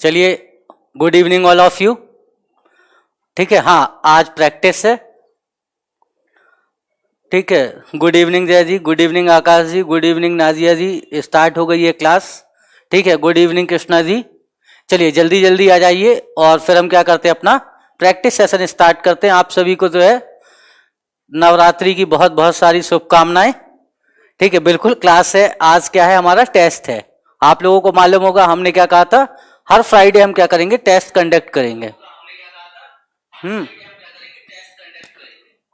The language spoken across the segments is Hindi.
चलिए, good evening all of you. ठीक है, हाँ आज प्रैक्टिस है। ठीक है, गुड इवनिंग जय जी, गुड इवनिंग आकाश जी, गुड इवनिंग नाजिया जी। स्टार्ट हो गई है क्लास। ठीक है, गुड इवनिंग कृष्णा जी। चलिए जल्दी जल्दी आ जाइए और फिर हम क्या करते हैं, अपना प्रैक्टिस सेशन स्टार्ट करते हैं। आप सभी को जो है नवरात्रि की बहुत बहुत सारी शुभकामनाएं। ठीक है, बिल्कुल क्लास है। आज क्या है, हमारा टेस्ट है। आप लोगों को मालूम होगा हमने क्या कहा था, हर फ्राइडे हम क्या करेंगे, टेस्ट कंडक्ट करेंगे।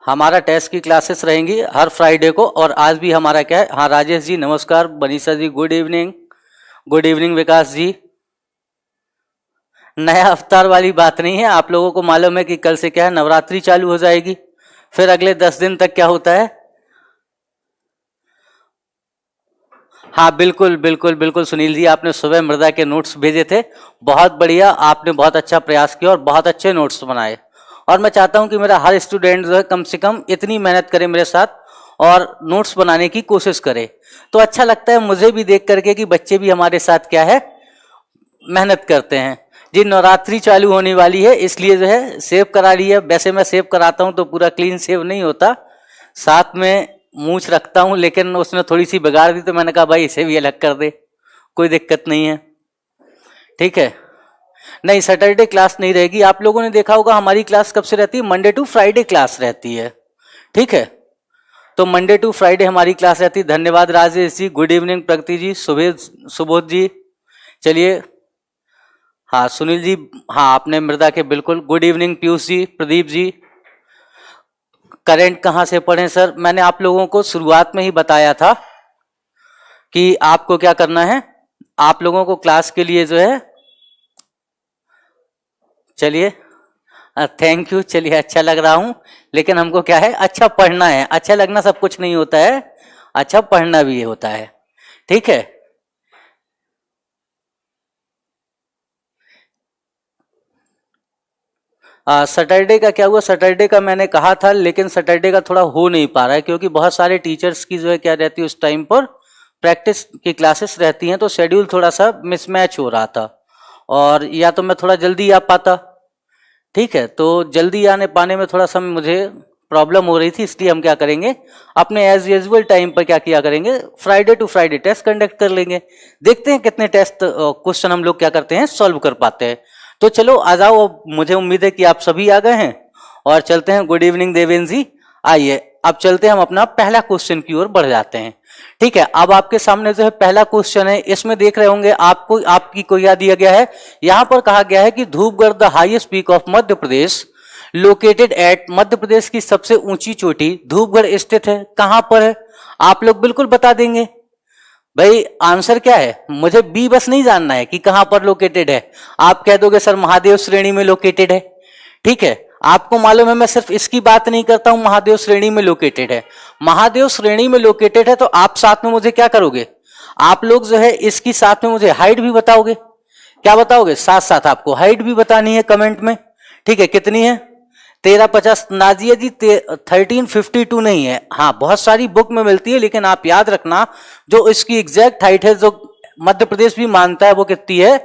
हमारा टेस्ट की क्लासेस रहेंगी हर फ्राइडे को। और आज भी हमारा क्या है, हाँ राजेश जी नमस्कार, बनीसा जी गुड इवनिंग, गुड इवनिंग विकास जी। नया अवतार वाली बात नहीं है। आप लोगों को मालूम है कि कल से क्या है, नवरात्रि चालू हो जाएगी। फिर अगले 10 दिन तक क्या होता है, हाँ बिल्कुल बिल्कुल बिल्कुल। सुनील जी आपने सुबह मृदा के नोट्स भेजे थे, बहुत बढ़िया, आपने बहुत अच्छा प्रयास किया और बहुत अच्छे नोट्स बनाए। और मैं चाहता हूं कि मेरा हर स्टूडेंट जो है कम से कम इतनी मेहनत करे मेरे साथ और नोट्स बनाने की कोशिश करे। तो अच्छा लगता है मुझे भी देख करके कि बच्चे भी हमारे साथ क्या है, मेहनत करते हैं। जी नवरात्रि चालू होने वाली है, इसलिए जो है सेव करा ली है। वैसे मैं सेव कराता हूं तो पूरा क्लीन सेव नहीं होता, साथ में मूछ रखता हूं, लेकिन उसने थोड़ी सी बिगाड़ दी तो मैंने कहा भाई इसे भी अलग कर दे, कोई दिक्कत नहीं है। ठीक है, नहीं सैटरडे क्लास नहीं रहेगी। आप लोगों ने देखा होगा हमारी क्लास कब से रहती है, मंडे टू फ्राइडे क्लास रहती है। ठीक है, तो मंडे टू फ्राइडे हमारी क्लास रहती है। धन्यवाद राजेश जी, गुड इवनिंग प्रगति जी, सुबोध जी। चलिए, हाँ सुनील जी, हाँ आपने मृदा के बिल्कुल, good evening Piyush ji, Pradeep ji. Current कहां से पढ़ें सर, मैंने आप लोगों को शुरुआत में ही बताया था कि आपको क्या करना है। आप लोगों को क्लास के लिए जो है, चलिए थैंक यू, चलिए अच्छा लग रहा हूं, लेकिन हमको क्या है, अच्छा पढ़ना है। अच्छा लगना सब कुछ नहीं होता है, अच्छा पढ़ना भी होता है। ठीक है, सैटरडे का क्या हुआ, सैटरडे का मैंने कहा था, लेकिन सैटरडे का थोड़ा हो नहीं पा रहा है क्योंकि बहुत सारे टीचर्स की जो है क्या रहती है, उस टाइम पर प्रैक्टिस की क्लासेस रहती हैं, तो शेड्यूल थोड़ा सा मिसमैच हो रहा था। और या तो मैं थोड़ा जल्दी आ पाता, ठीक है, तो जल्दी आने पाने में थोड़ा सा मुझे प्रॉब्लम हो रही थी, इसलिए हम क्या करेंगे, अपने एज यूजुअल टाइम पर क्या किया करेंगे, Friday to Friday test conduct कर लेंगे। देखते हैं कितने टेस्ट क्वेश्चन हम लोग क्या करते हैं, सॉल्व कर पाते हैं। तो चलो आ जाओ, मुझे उम्मीद है कि आप सभी आ गए हैं और चलते हैं। गुड इवनिंग देवेंद्र जी, आइए अब चलते हैं, हम अपना पहला क्वेश्चन की ओर बढ़ जाते हैं। ठीक है, अब आपके सामने जो है पहला क्वेश्चन है, इसमें देख रहे होंगे आपको, आपकी को क्या दिया गया है, यहां पर कहा गया है कि Dhupgarh the highest peak of Madhya Pradesh located at, Madhya Pradesh की सबसे ऊंची चोटी धूपगढ़ स्थित है। कहां पर है, आप लोग बिल्कुल बता देंगे। भाई आंसर क्या है, मुझे बी बस नहीं जानना है कि कहां पर लोकेटेड है, आप कह दोगे सर महादेव श्रेणी में लोकेटेड है। ठीक है, आपको मालूम है मैं सिर्फ इसकी बात नहीं करता हूं, महादेव श्रेणी में लोकेटेड है। महादेव श्रेणी में लोकेटेड है तो आप साथ में मुझे क्या करोगे, आप लोग जो है इसकी साथ में मुझे हाइट भी बताओगे। क्या बताओगे, साथ साथ आपको हाइट भी बतानी है कमेंट में। ठीक है, कितनी है, 1350। नाजिया जी 1352 नहीं है, हाँ बहुत सारी बुक में मिलती है, लेकिन आप याद रखना जो इसकी एग्जैक्ट हाइट है, जो मध्य प्रदेश भी मानता है, वो कितनी है,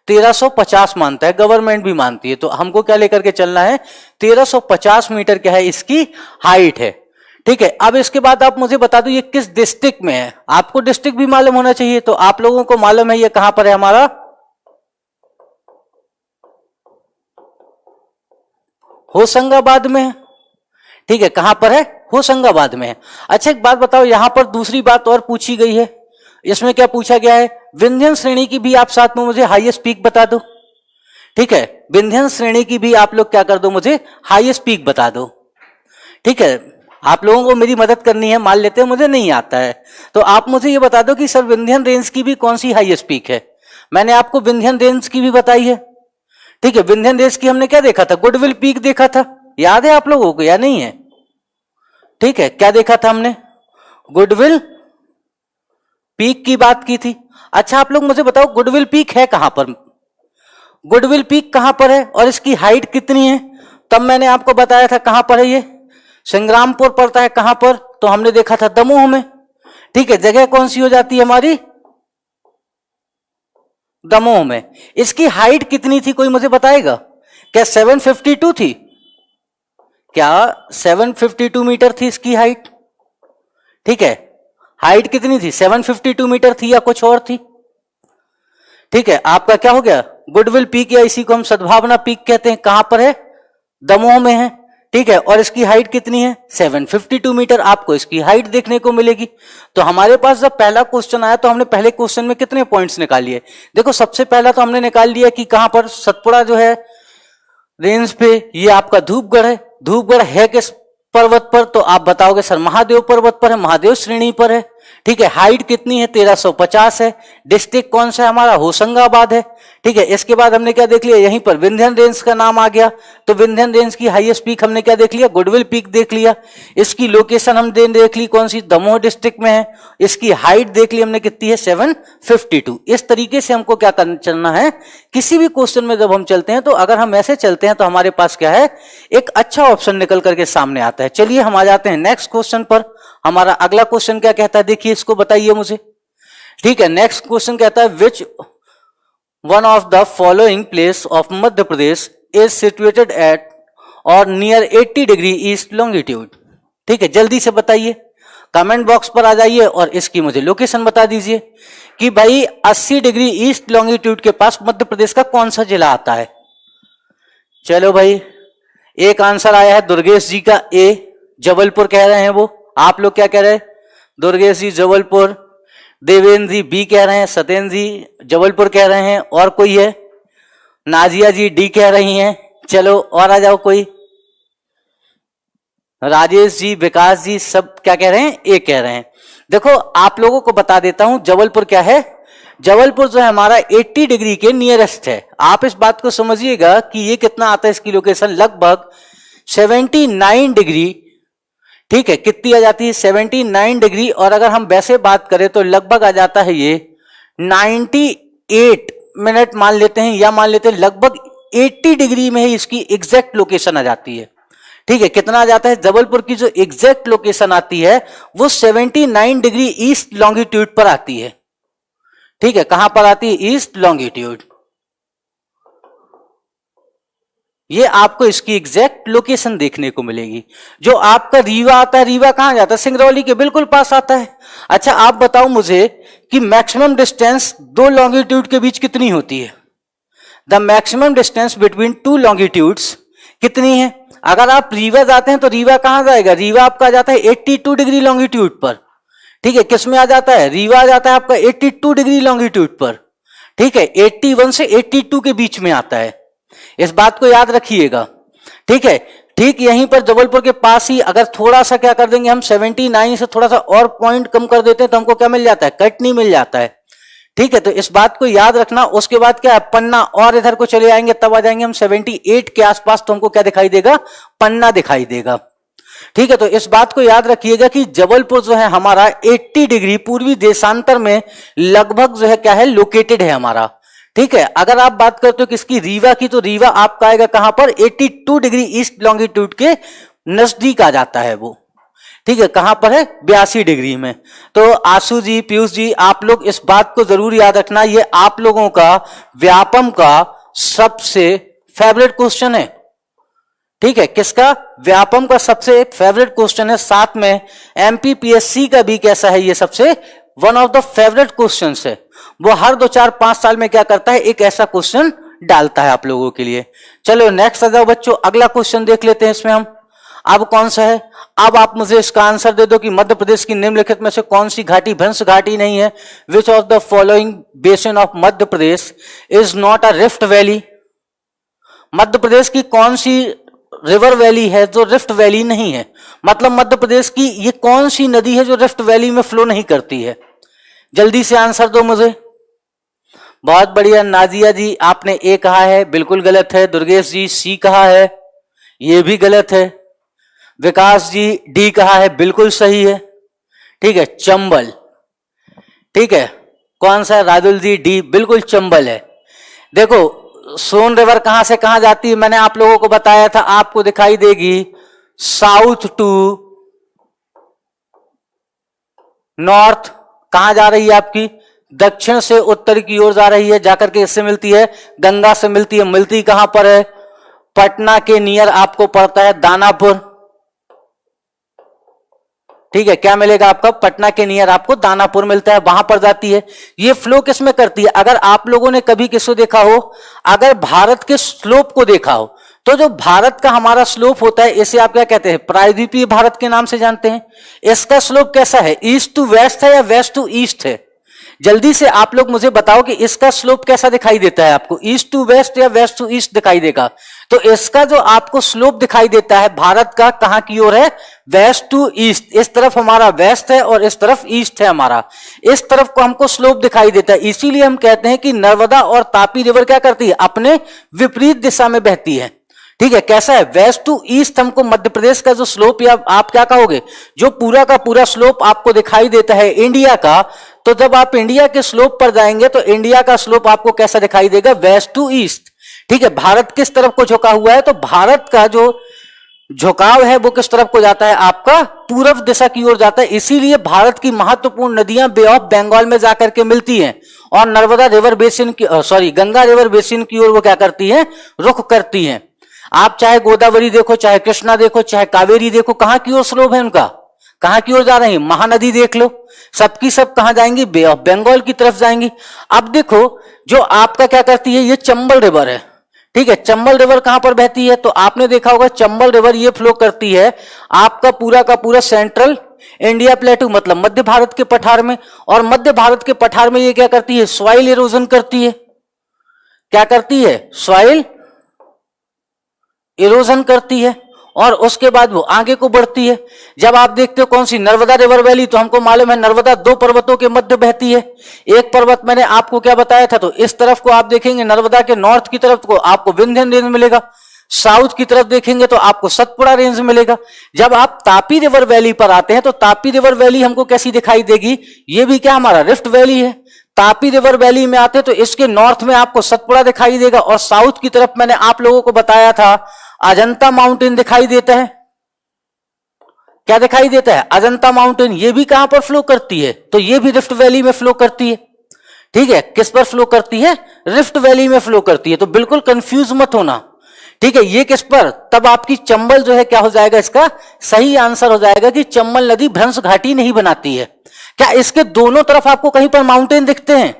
1350 मानता है, गवर्नमेंट भी मानती है। तो हमको क्या लेकर के चलना है, 1350 मीटर क्या है इसकी हाइट है। ठीक है, अब इसके बाद आप मुझे बता दो ये किस डिस्ट्रिक्ट में है, आपको डिस्ट्रिक्ट भी मालूम होना चाहिए। तो आप लोगों को मालूम है ये कहां पर है, हमारा होशंगाबाद में है। ठीक है, कहां पर है, होशंगाबाद में है। अच्छा एक बात बताओ, यहां पर दूसरी बात और पूछी गई है, इसमें क्या पूछा गया है, विंध्यन श्रेणी की भी आप साथ में मुझे हाईएस्ट पीक बता दो। ठीक है, विंध्यन श्रेणी की भी आप लोग क्या कर दो, मुझे हाईएस्ट पीक बता दो। ठीक है, आप लोगों को मेरी मदद करनी है, मान लेते हैं मुझे नहीं आता है, तो आप मुझे ये बता दो कि सर विंध्यन रेंज की भी कौन सी हाईएस्ट पीक है। मैंने आपको विंध्यन रेंज की भी बताई है। ठीक है, विंध्यन रेंज की हमने क्या देखा था, गुडविल पीक देखा था, याद है आप लोगों को या नहीं है। ठीक है, क्या देखा था हमने, गुडविल पीक की बात की थी। अच्छा आप लोग मुझे बताओ गुडविल पीक है कहां पर, गुडविल पीक कहां पर है और इसकी हाइट कितनी है। तब मैंने आपको बताया था कहां पर है, ये संग्रामपुर पड़ता है, कहां पर, तो हमने देखा था दमोह में। ठीक है, जगह कौन सी हो जाती है हमारी, दमोह में। इसकी हाइट कितनी थी, कोई मुझे बताएगा? क्या 752 थी? क्या 752 मीटर थी इसकी हाइट? ठीक है, हाइट कितनी थी? 752 मीटर थी या कुछ और थी? ठीक है, आपका क्या हो गया? गुडविल पीक, या इसी को हम सद्भावना पीक कहते हैं, कहां पर है? दमोह में है। ठीक है, और इसकी हाइट कितनी है? 752 मीटर। आपको इसकी हाइट देखने को मिलेगी। तो हमारे पास जब पहला क्वेश्चन आया तो हमने पहले क्वेश्चन में कितने पॉइंट्स निकाल लिए? देखो, सबसे पहला तो हमने निकाल लिया कि कहां पर? सतपुड़ा जो है रेंज पे, ये आपका धूपगढ़ है। धूपगढ़ है किस पर्वत पर? तो आप बताओगे सर महादेव पर्वत पर है, महादेव श्रेणी पर है। ठीक है, हाइट कितनी है? 1350 है। डिस्ट्रिक्ट कौन सा है हमारा? होशंगाबाद है। ठीक है, इसके बाद हमने क्या देख लिया? यहीं पर विंध्यन रेंज का नाम आ गया। तो विंध्यन रेंज की हाईएस्ट पीक हमने क्या देख लिया? गुडविल पीक देख लिया। इसकी लोकेशन हम देख ली, कौन सी? दमोह डिस्ट्रिक्ट में है। इसकी हाइट देख ली हमने, कितनी है? 752। इस तरीके से हमको क्या चलना है? किसी भी क्वेश्चन में जब हम चलते हैं तो अगर हम ऐसे चलते हैं तो हमारे पास क्या है? एक अच्छा ऑप्शन निकल करके सामने आता है। चलिए हम आ जाते हैं नेक्स्ट क्वेश्चन पर। हमारा अगला क्वेश्चन क्या कहता है, देखिए इसको बताइए मुझे। ठीक है, नेक्स्ट क्वेश्चन कहता है which one of the following place of Madhya Pradesh is situated at और नियर 80 डिग्री ईस्ट लॉन्गिट्यूड। ठीक है, जल्दी से बताइए, कमेंट बॉक्स पर आ जाइए और इसकी मुझे लोकेशन बता दीजिए कि भाई 80 डिग्री ईस्ट लॉन्गिट्यूड के पास मध्य प्रदेश का कौन सा जिला आता है। चलो भाई, एक आंसर आया है दुर्गेश जी का, ए जबलपुर कह रहे हैं वो। आप लोग क्या कह रहे हैं? दुर्गेश जी जबलपुर। देवेंद्र जी बी कह रहे हैं। सत्येंद्र जी जबलपुर कह रहे हैं। और कोई है? नाजिया जी डी कह रही हैं। चलो और आ जाओ कोई। राजेश जी, विकास जी, सब क्या कह रहे हैं? ए कह रहे हैं। देखो, आप लोगों को बता देता हूं जबलपुर क्या है। जबलपुर जो है हमारा 80 डिग्री के नियरेस्ट है। आप इस बात को समझिएगा कि ये कितना आता है, इसकी लोकेशन लगभग 79 डिग्री। ठीक है, कितनी आ जाती है? 79 डिग्री। और अगर हम वैसे बात करें तो लगभग आ जाता है ये 98 मिनट मान लेते हैं, या मान लेते हैं लगभग 80 डिग्री में ही इसकी एग्जैक्ट लोकेशन आ जाती है। ठीक है, कितना आ जाता है? जबलपुर की जो एग्जैक्ट लोकेशन आती है वो 79 डिग्री ईस्ट लॉन्गिट्यूड पर आती है। ठीक है, कहां पर आती है? East longitude. ये आपको इसकी एग्जैक्ट लोकेशन देखने को मिलेगी। जो आपका रीवा आता है, रीवा कहां जाता है? सिंगरौली के बिल्कुल पास आता है। अच्छा, आप बताओ मुझे कि मैक्सिमम डिस्टेंस दो लॉन्गिट्यूड के बीच कितनी होती है? The maximum distance between two longitudes कितनी है? अगर आप रीवा जाते हैं तो रीवा कहां जाएगा? रीवा आपका आ जाता है 82 डिग्री लॉन्गिट्यूड पर। ठीक है, किस में आ जाता है? रीवा आ जाता है आपका 82 डिग्री लॉन्गिट्यूड पर। ठीक है, 81 से 82 के बीच में आता है। इस बात को याद रखिएगा। ठीक है, ठीक यहीं पर जबलपुर के पास ही अगर थोड़ा सा क्या कर देंगे हम, 79 से थोड़ा सा और पॉइंट कम कर देते हैं तो हमको क्या मिल जाता है? कटनी मिल जाता है। ठीक है, तो इस बात को याद रखना। उसके बाद क्या है? पन्ना, और इधर को चले आएंगे तब आ जाएंगे हम 78 के आसपास, तो हमको क्या दिखाई देगा? पन्ना दिखाई देगा। ठीक है, तो इस बात को याद रखिएगा कि जबलपुर जो है हमारा 80 डिग्री पूर्वी देशांतर में लगभग जो है क्या है? लोकेटेड है हमारा। ठीक है, अगर आप बात करते हो किसकी? रीवा की, तो रीवा आपका आएगा कहां पर? 82 डिग्री ईस्ट लॉन्गिट्यूड के नजदीक आ जाता है वो। ठीक है, कहां पर है? 82 डिग्री में। तो आशु जी, पीयूष जी, आप लोग इस बात को जरूर याद रखना, ये आप लोगों का व्यापम का सबसे फेवरेट क्वेश्चन है। ठीक है, किसका? व्यापम का सबसे फेवरेट क्वेश्चन है। साथ में एमपीपीएससी का भी कैसा है? ये सबसे one of the favourite question है। वो हर 2-4-5 साल में क्या करता है? एक ऐसा क्वेश्चन डालता है आप लोगों के लिए। चलो नेक्स्ट आ जाओ बच्चों, अगला क्वेश्चन देख लेते हैं इसमें हम। अब कौन सा है? अब आप मुझे इसका आंसर दे दो कि मध्य प्रदेश की निम्नलिखित में से कौन सी घाटी भ्रंश घाटी नहीं है? Which of the following basin of Madhya Pradesh is not a rift valley? Madhya Pradesh की कौन सी रिवर वैली है जो रिफ्ट वैली नहीं है? मतलब मध्य प्रदेश की ये कौन सी नदी है जो रिफ्ट वैली में फ्लो नहीं करती है? जल्दी से आंसर दो मुझे। बहुत बढ़िया, नाजिया जी आपने ए कहा है, बिल्कुल गलत है। दुर्गेश जी सी कहा है, ये भी गलत है। विकास जी डी कहा है, बिल्कुल सही है। ठीक है, चंबल। ठीक है, कौन सा? राजुल जी डी, बिल्कुल चंबल है। देखो, सोन रिवर कहां से कहां जाती है? मैंने आप लोगों को बताया था, आपको दिखाई देगी साउथ टू नॉर्थ। कहां जा रही है आपकी? दक्षिण से उत्तर की ओर जा रही है, जाकर के इससे मिलती है, गंगा से मिलती है। मिलती कहां पर है? पटना के नियर आपको पड़ता है दानापुर। ठीक है, क्या मिलेगा आपका? पटना के नियर आपको दानापुर मिलता है, वहां पर जाती है। ये फ्लो किसमें करती है? अगर आप लोगों ने कभी किसको देखा हो, अगर भारत के स्लोप को देखा हो, तो जो भारत का हमारा स्लोप होता है, इसे आप क्या कहते हैं? प्रायद्वीपीय भारत के नाम से जानते हैं। इसका स्लोप कैसा है? ईस्ट टू वेस्ट है या वेस्ट टू ईस्ट है? जल्दी से आप लोग मुझे बताओ कि इसका स्लोप कैसा दिखाई देता है आपको? ईस्ट टू वेस्ट या वेस्ट टू ईस्ट दिखाई देगा? तो इसका जो आपको स्लोप दिखाई देता है भारत का, कहां की ओर है? West to east. इस तरफ हमारा वेस्ट है और इस तरफ ईस्ट है हमारा। इस तरफ को हमको स्लोप दिखाई देता है। इसीलिए हम कहते हैं कि नर्मदा और तापी रिवर क्या करती है? अपने विपरीत दिशा में बहती है। ठीक है, कैसा है? वेस्ट टू ईस्ट हमको मध्य प्रदेश का जो स्लोप, या आप क्या कहोगे, जो पूरा का पूरा स्लोप आपको दिखाई देता है इंडिया का, तो जब आप इंडिया के स्लोप पर जाएंगे तो इंडिया का स्लोप आपको कैसा दिखाई देगा? West to east. ठीक है, भारत किस तरफ को झुका हुआ है? तो भारत का जो झुकाव है वो किस तरफ को जाता है? आपका पूर्व दिशा की ओर जाता है। इसीलिए भारत की महत्वपूर्ण नदियां बे ऑफ बंगाल में जाकर के मिलती हैं और नर्मदा रिवर बेसिन की गंगा रिवर बेसिन की ओर वो क्या करती हैं? रुख करती हैं। आप चाहे गोदावरी देखो, चाहे कृष्णा देखो, चाहे कावेरी देखो, कहां की ओर स्लोप है उनका? कहां की ओर जा रही है? महानदी देख लो, सबकी सब कहां जाएंगी? बे ऑफ बंगाल की तरफ जाएंगी। अब देखो, जो आपका क्या करती है, ये चंबल रिवर है। ठीक है, चंबल रिवर कहां पर बहती है? तो आपने देखा होगा चंबल रिवर ये फ्लो करती है आपका पूरा का पूरा सेंट्रल इंडिया प्लेटू, मतलब मध्य भारत के पठार में। और मध्य भारत के पठार में ये क्या करती है? सॉइल इरोजन करती है। क्या करती है? सॉइल इरोजन करती है और उसके बाद वो आगे को बढ़ती है। जब आप देखते हो कौन सी? नर्मदा रिवर वैली, तो हमको मालूम है नर्मदा दो पर्वतों के मध्य बहती है। एक पर्वत मैंने आपको क्या बताया था, तो इस तरफ को आप देखेंगे नर्मदा के नॉर्थ की तरफ को आपको विंध्यन रेंज मिलेगा, साउथ की तरफ देखेंगे तो आपको सतपुड़ा रेंज मिलेगा। जब आप तापी रिवर वैली पर आते हैं तो तापी रिवर वैली हमको कैसी दिखाई देगी? ये भी क्या हमारा रिफ्ट वैली है। तापी रिवर वैली में आते तो इसके नॉर्थ में आपको सतपुड़ा दिखाई देगा और साउथ की तरफ मैंने आप लोगों को बताया था अजंता माउंटेन दिखाई देता है। क्या दिखाई देता है? अजंता माउंटेन। ये भी कहां पर फ्लो करती है? तो ये भी रिफ्ट वैली में फ्लो करती है। ठीक है, किस पर फ्लो करती है? रिफ्ट वैली में फ्लो करती है। तो बिल्कुल कंफ्यूज मत होना। ठीक है, ये किस पर? तब आपकी चंबल जो है क्या हो जाएगा? इसका सही आंसर हो जाएगा कि चंबल नदी भ्रंश घाटी नहीं बनाती है। क्या इसके दोनों तरफ आपको कहीं पर माउंटेन दिखते हैं?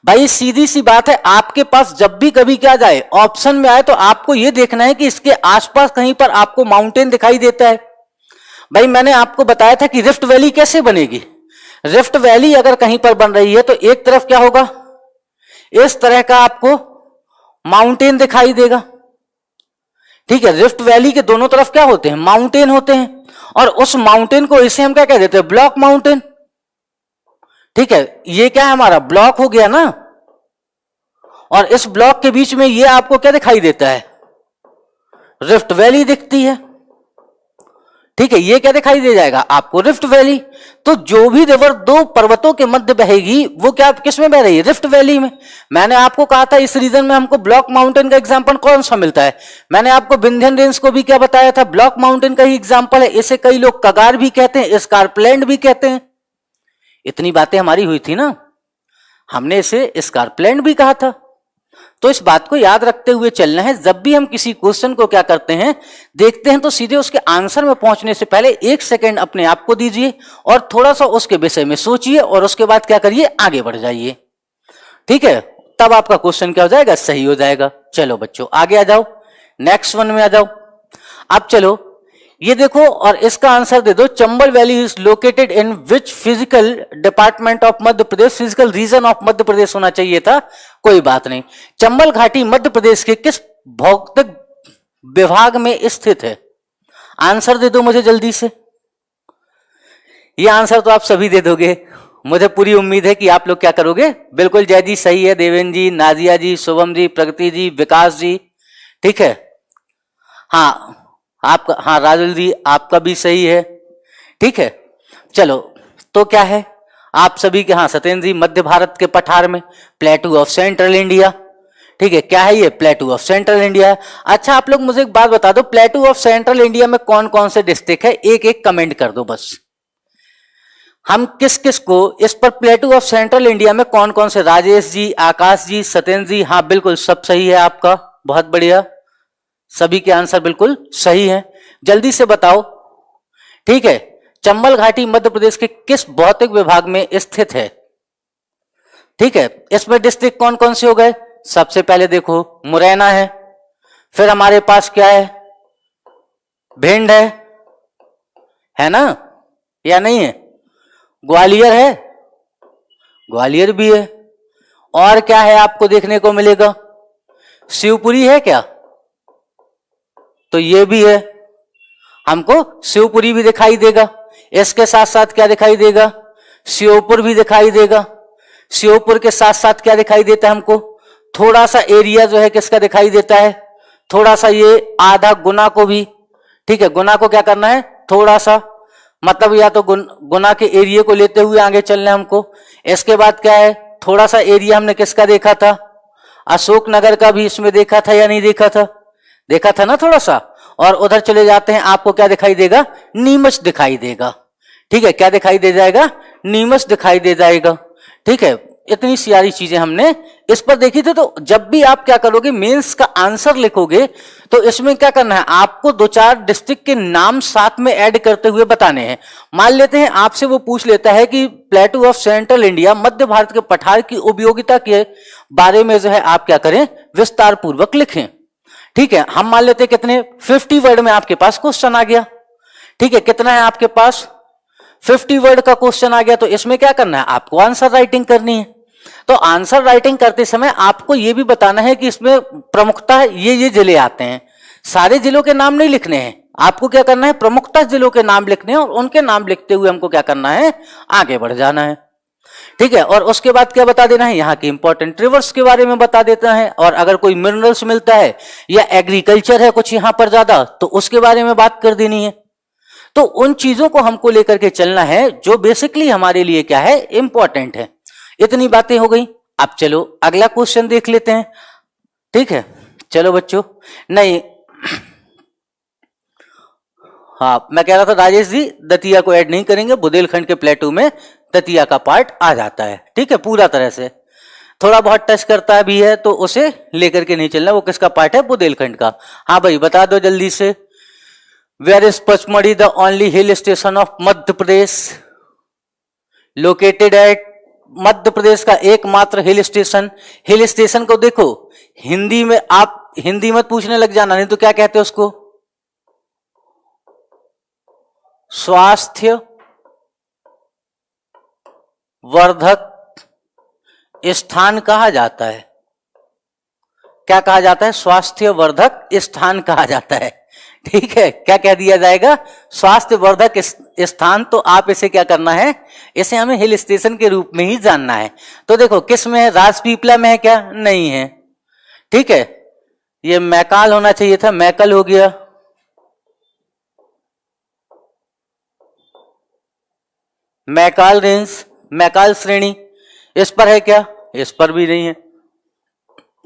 भाई सीधी सी बात है, आपके पास जब भी कभी क्या जाए ऑप्शन में आए तो आपको यह देखना है कि इसके आसपास कहीं पर आपको माउंटेन दिखाई देता है। भाई मैंने आपको बताया था कि रिफ्ट वैली कैसे बनेगी। रिफ्ट वैली अगर कहीं पर बन रही है तो एक तरफ क्या होगा? इस तरह का आपको माउंटेन दिखाई देगा। ठीक है, रिफ्ट वैली के दोनों तरफ क्या होते हैं? माउंटेन होते हैं और उस माउंटेन को इसे हम क्या कह देते हैं? Block mountain. ठीक है, ये क्या है? हमारा ब्लॉक हो गया ना। और इस ब्लॉक के बीच में ये आपको क्या दिखाई देता है? रिफ्ट वैली दिखती है। ठीक है, ये क्या दिखाई दे जाएगा आपको? Rift valley. तो जो भी रिवर दो पर्वतों के मध्य बहेगी वो क्या किस में बह रही है? रिफ्ट वैली में। मैंने आपको कहा था इस रीजन में हमको ब्लॉक माउंटेन का एग्जांपल कौन सा मिलता है? मैंने आपको विंध्यन रेंज को भी क्या बताया था? ब्लॉक माउंटेन का ही एग्जांपल है। इसे कई लोग कगार भी कहते हैं, स्कारप्लैंड भी कहते हैं। इतनी बातें हमारी हुई थी ना, हमने इसे स्कारप्लैंड भी कहा था। तो इस बात को याद रखते हुए चलना है। जब भी हम किसी क्वेश्चन को क्या करते हैं, देखते हैं, तो सीधे उसके आंसर में पहुंचने से पहले एक सेकंड अपने आप को दीजिए और थोड़ा सा उसके विषय में सोचिए और उसके बाद क्या करिए? आगे बढ़ जाइए। ठीक है, तब आपका क्वेश्चन क्या हो जाएगा? सही हो जाएगा। चलो बच्चों आगे आ जाओ, नेक्स्ट वन में आ जाओ। अब चलो ये देखो और इसका आंसर दे दो। Chambal valley is located in which physical department of Madhya Pradesh? Physical region of Madhya Pradesh होना चाहिए था, कोई बात नहीं। चंबल घाटी मध्य प्रदेश के किस भौगोलिक विभाग में स्थित है? आंसर दे दो मुझे जल्दी से। ये आंसर तो आप सभी दे दोगे, मुझे पूरी उम्मीद है कि आप लोग क्या करोगे? बिल्कुल जय जी सही है, देवेंद्र जी, नाजिया जी, शुभम जी, प्रगति जी, विकास जी। ठीक है, हाँ आपका, हाँ राजुल जी आपका भी सही है। ठीक है, चलो तो क्या है आप सभी के? हाँ सत्येंद्र जी, मध्य भारत के पठार में प्लेटू ऑफ सेंट्रल इंडिया। ठीक है, क्या है ये? प्लेटू ऑफ सेंट्रल इंडिया। अच्छा आप लोग मुझे एक बात बता दो, प्लेटू ऑफ सेंट्रल इंडिया में कौन कौन से डिस्ट्रिक्ट है? एक एक कमेंट कर दो बस। हम किस किस को इस पर प्लेटू ऑफ सेंट्रल इंडिया में कौन कौन से, राजेश जी, आकाश जी, सत्येंद्र जी, हाँ बिल्कुल सब सही है आपका, बहुत बढ़िया, सभी के आंसर बिल्कुल सही है। जल्दी से बताओ, ठीक है, चंबल घाटी मध्य प्रदेश के किस भौतिक विभाग में स्थित है? ठीक है, इसमें डिस्ट्रिक्ट कौन कौन से हो गए? सबसे पहले देखो मुरैना है, फिर हमारे पास क्या है, भिंड है ना, या नहीं है? ग्वालियर है, ग्वालियर भी है, और क्या है आपको देखने को मिलेगा? शिवपुरी है क्या? तो ये भी है, हमको शिवपुरी भी दिखाई देगा। इसके साथ साथ क्या दिखाई देगा? श्योपुर भी दिखाई देगा। श्योपुर के साथ साथ क्या दिखाई देता है हमको? थोड़ा सा एरिया जो है किसका दिखाई देता है? थोड़ा सा ये आधा गुना को भी, ठीक है, गुना को क्या करना है? थोड़ा सा, मतलब या तो गुना के एरिया को लेते हुए आगे चलना है हमको। इसके बाद क्या है? थोड़ा सा एरिया हमने किसका देखा था? अशोकनगर का भी इसमें देखा था या नहीं देखा था? देखा था ना थोड़ा सा। और उधर चले जाते हैं, आपको क्या दिखाई देगा? नीमच दिखाई देगा। ठीक है, क्या दिखाई दे जाएगा? नीमच दिखाई दे जाएगा। ठीक है, इतनी सारी चीजें हमने इस पर देखी थी। तो जब भी आप क्या करोगे, मेंस का आंसर लिखोगे, तो इसमें क्या करना है, आपको दो चार डिस्ट्रिक्ट के नाम साथ में ऐड करते हुए बताने हैं। मान लेते हैं आपसे वो पूछ लेता है कि प्लेटू of central India Madhya Bharat के पठार की उपयोगिता के बारे में जो है आप क्या करें, विस्तार पूर्वक लिखें। ठीक है, हम मान लेते हैं कितने, 50 वर्ड में आपके पास क्वेश्चन आ गया। ठीक है, कितना है आपके पास? 50 वर्ड का क्वेश्चन आ गया। तो इसमें क्या करना है, आपको आंसर राइटिंग करनी है। तो आंसर राइटिंग करते समय आपको यह भी बताना है कि इसमें प्रमुखता ये जिले आते हैं। सारे जिलों के नाम नहीं लिखने हैं, आपको क्या करना है, प्रमुखता जिलों के नाम लिखने हैं, और उनके नाम लिखते हुए हमको क्या करना है, आगे बढ़ जाना है। ठीक है, और उसके बाद क्या बता देना है, यहाँ के इंपॉर्टेंट रिवर्स के बारे में बता देता है, और अगर कोई मिनरल्स मिलता है या एग्रीकल्चर है कुछ यहाँ पर ज्यादा, तो उसके बारे में बात कर देनी है। तो उन चीजों को हमको लेकर के चलना है जो बेसिकली हमारे लिए क्या है, इंपॉर्टेंट है। इतनी बातें हो गई। अब चलो अगला क्वेश्चन देख लेते हैं। ठीक है, चलो बच्चों, नहीं हाँ, मैं कह रहा था राजेश जी दतिया को ऐड नहीं करेंगे, बुंदेलखंड के प्लेटू में दतिया का पार्ट आ जाता है। ठीक है, पूरा तरह से, थोड़ा बहुत टच करता भी है तो उसे लेकर के नहीं चलना। वो किसका पार्ट है? बुंदेलखंड का। हाँ भाई बता दो जल्दी से। Where is Pachmarhi the only hill station of Madhya Pradesh? Located at, Madhya Pradesh का एकमात्र हिल स्टेशन। हिल स्टेशन को देखो हिंदी में, आप हिंदी मत पूछने लग जाना, नहीं तो क्या कहते हैं उसको, स्वास्थ्य वर्धक स्थान कहा जाता है। क्या कहा जाता है? स्वास्थ्य वर्धक स्थान कहा जाता है। ठीक है, क्या कह दिया जाएगा? स्वास्थ्य वर्धक स्थान। तो आप इसे क्या करना है, इसे हमें हिल स्टेशन के रूप में ही जानना है। तो देखो किस में है, राजपीपला में है क्या? नहीं है। ठीक है, ये मैकाल होना चाहिए था, मैकल हो गया। मैकाल रेंज, मैकाल श्रेणी, इस पर है क्या? इस पर भी नहीं है।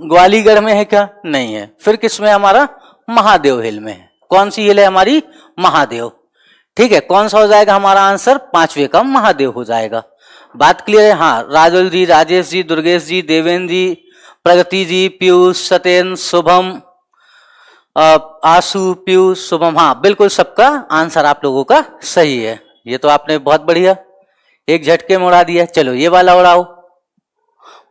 ग्वालीगढ़ में है क्या? नहीं है। फिर किस में? हमारा महादेव हिल में है। कौन सी हिल है हमारी? महादेव। ठीक है, कौन सा हो जाएगा हमारा आंसर? पांचवे का महादेव हो जाएगा। बात क्लियर है? हाँ, राजुल जी, राजेश जी, दुर्गेश जी, देवेंद्र जी, प्रगति जी, पीयूष, सत्येंद्र, शुभम, आशु, पीयूष, शुभम, हाँ बिल्कुल सबका आंसर आप लोगों का सही है। ये तो आपने बहुत बढ़िया एक झटके में उड़ा दिया। चलो ये वाला उड़ाओ।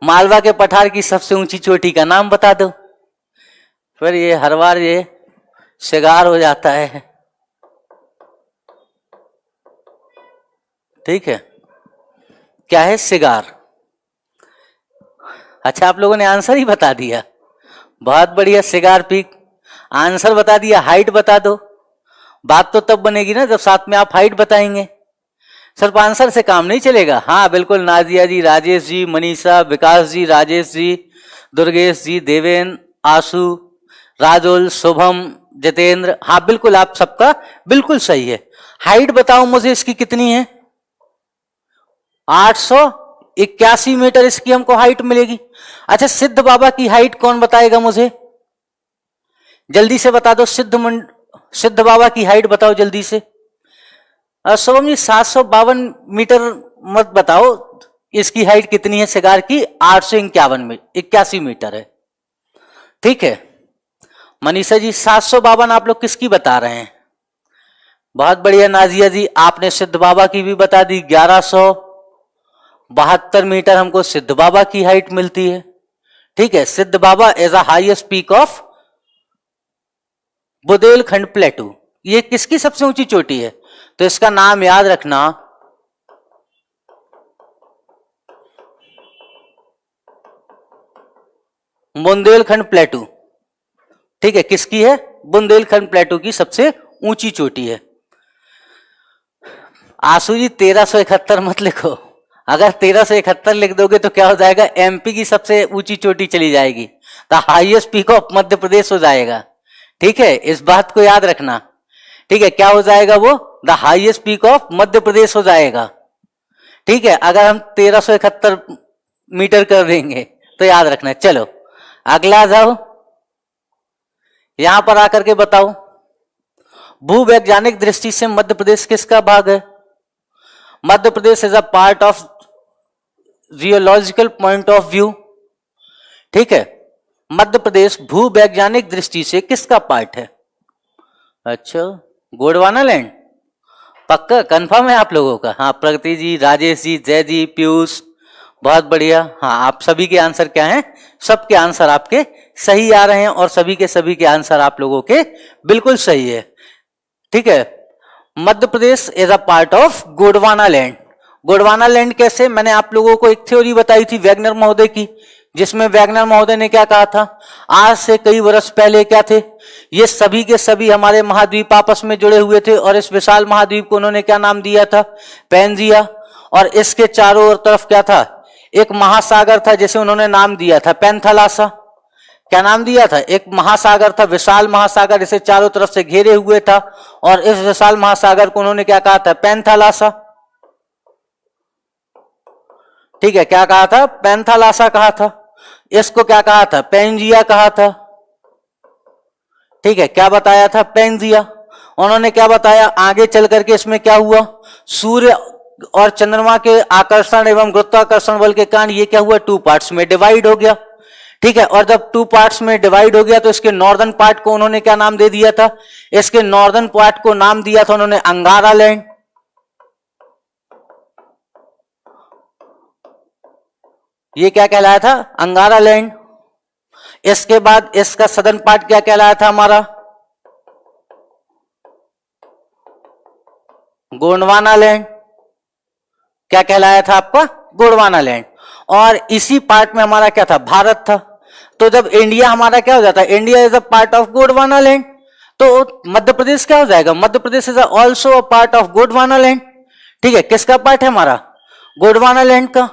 मालवा के पठार की सबसे ऊंची चोटी का नाम बता दो। फिर ये हर बार ये शिगार हो जाता है। ठीक है, क्या है? शिगार। अच्छा, आप लोगों ने आंसर ही बता दिया, बहुत बढ़िया। शिगार पीक आंसर बता दिया। हाइट बता दो। बात तो तब बनेगी ना जब साथ में आप हाइट बताएंगे। सिर्फ आंसर से काम नहीं चलेगा। हाँ बिल्कुल, नाजिया जी, राजेश जी, मनीषा, विकास जी, राजेश जी, दुर्गेश जी, देवेंद्र, आशु, राजुल, शुभम, जितेंद्र, हाँ बिल्कुल आप सबका बिल्कुल सही है। हाइट बताओ मुझे इसकी कितनी है? 881 मीटर इसकी हमको हाइट मिलेगी। अच्छा, सिद्ध बाबा की हाइट कौन बताएगा मुझे? जल्दी से बता दो। सिद्ध बाबा की हाइट बताओ जल्दी से। शुभम जी 752 मीटर मत बताओ, इसकी हाइट कितनी है सिगार की? 881 मीटर है। ठीक है मनीषा जी, 752 आप लोग किसकी बता रहे हैं? बहुत बढ़िया नाजिया जी, आपने सिद्ध बाबा की भी बता दी। 1172 मीटर हमको सिद्ध बाबा की हाइट मिलती है। ठीक है, Siddh Baba is a highest peak of Bundelkhand plateau. ये किसकी सबसे ऊंची चोटी है? तो इसका नाम याद रखना, बुंदेलखंड प्लेटू। ठीक है, किसकी है? बुंदेलखंड प्लेटू की सबसे ऊंची चोटी है। आंसू जी 1371 मत लिखो, अगर 1371 लिख दोगे तो क्या हो जाएगा? एमपी की सबसे ऊंची चोटी चली जाएगी, the highest peak of Madhya प्रदेश हो जाएगा। ठीक है, इस बात को याद रखना। ठीक है, क्या हो जाएगा वो? The highest peak of Madhya प्रदेश हो जाएगा। ठीक है, अगर हम 1371 मीटर कर देंगे तो याद रखना। चलो अगला जाओ, यहां पर आकर के बताओ, भूवैज्ञानिक दृष्टि से मध्य प्रदेश किसका भाग है? Madhya Pradesh is a part of geological point of view. ठीक है, मध्य प्रदेश भूवैज्ञानिक दृष्टि से किसका पार्ट है? अच्छा, गोंडवाना लैंड। पक्का कंफर्म है आप लोगों का? हाँ, प्रगति जी, राजेश जी, जय जी, पीयूष, बहुत बढ़िया। हाँ, आप सभी के आंसर क्या हैं? सबके आंसर आपके सही आ रहे हैं और सभी के आंसर आप लोगों के बिल्कुल सही है। ठीक है, Madhya Pradesh is a part of Gondwana land. Gondwana land कैसे? मैंने आप लोगों को एक थ्योरी बताई थी वैगनर महोदय की, जिसमें वैगनर महोदय ने क्या कहा था? आज से कई वर्ष पहले क्या थे, ये सभी के सभी हमारे महाद्वीप आपस में जुड़े हुए थे और इस विशाल महाद्वीप को उन्होंने क्या नाम दिया था? पैंजिया। और इसके चारों ओर तरफ क्या था? एक महासागर था जिसे उन्होंने नाम दिया था पैंथालासा। क्या नाम दिया था? एक महासागर था, विशाल महासागर, इसे चारों तरफ से घेरे हुए था और इस विशाल महासागर को उन्होंने क्या कहा था? पैंथालासा। ठीक है, क्या कहा था? पैंथालासा कहा था। इसको क्या कहा था? पैंजिया कहा था। ठीक है, क्या बताया था? पैंजिया। उन्होंने क्या बताया? आगे चल करके इसमें क्या हुआ? सूर्य और चंद्रमा के आकर्षण एवं गुरुत्वाकर्षण बल के कारण ये क्या हुआ? 2 पार्ट्स में डिवाइड हो गया। ठीक है, और जब 2 पार्ट्स में डिवाइड हो गया तो इसके नॉर्दर्न पार्ट को उन्होंने क्या नाम दे दिया था? इसके नॉर्दर्न पार्ट को नाम दिया था उन्होंने अंगारा लैंड। ये क्या कहलाया था? अंगारा लैंड। इसके बाद इसका सदर्न पार्ट क्या कहलाया था हमारा? गोंडवाना लैंड। क्या कहलाया था आपका? गोंडवाना लैंड। और इसी पार्ट में हमारा क्या था? भारत था। तो जब इंडिया हमारा क्या हो जाता है? India is a part of Gondwana land. तो मध्य प्रदेश क्या हो जाएगा? Madhya Pradesh is also a part of Gondwana land. ठीक है, किसका पार्ट है हमारा? गोंडवाना लैंड का।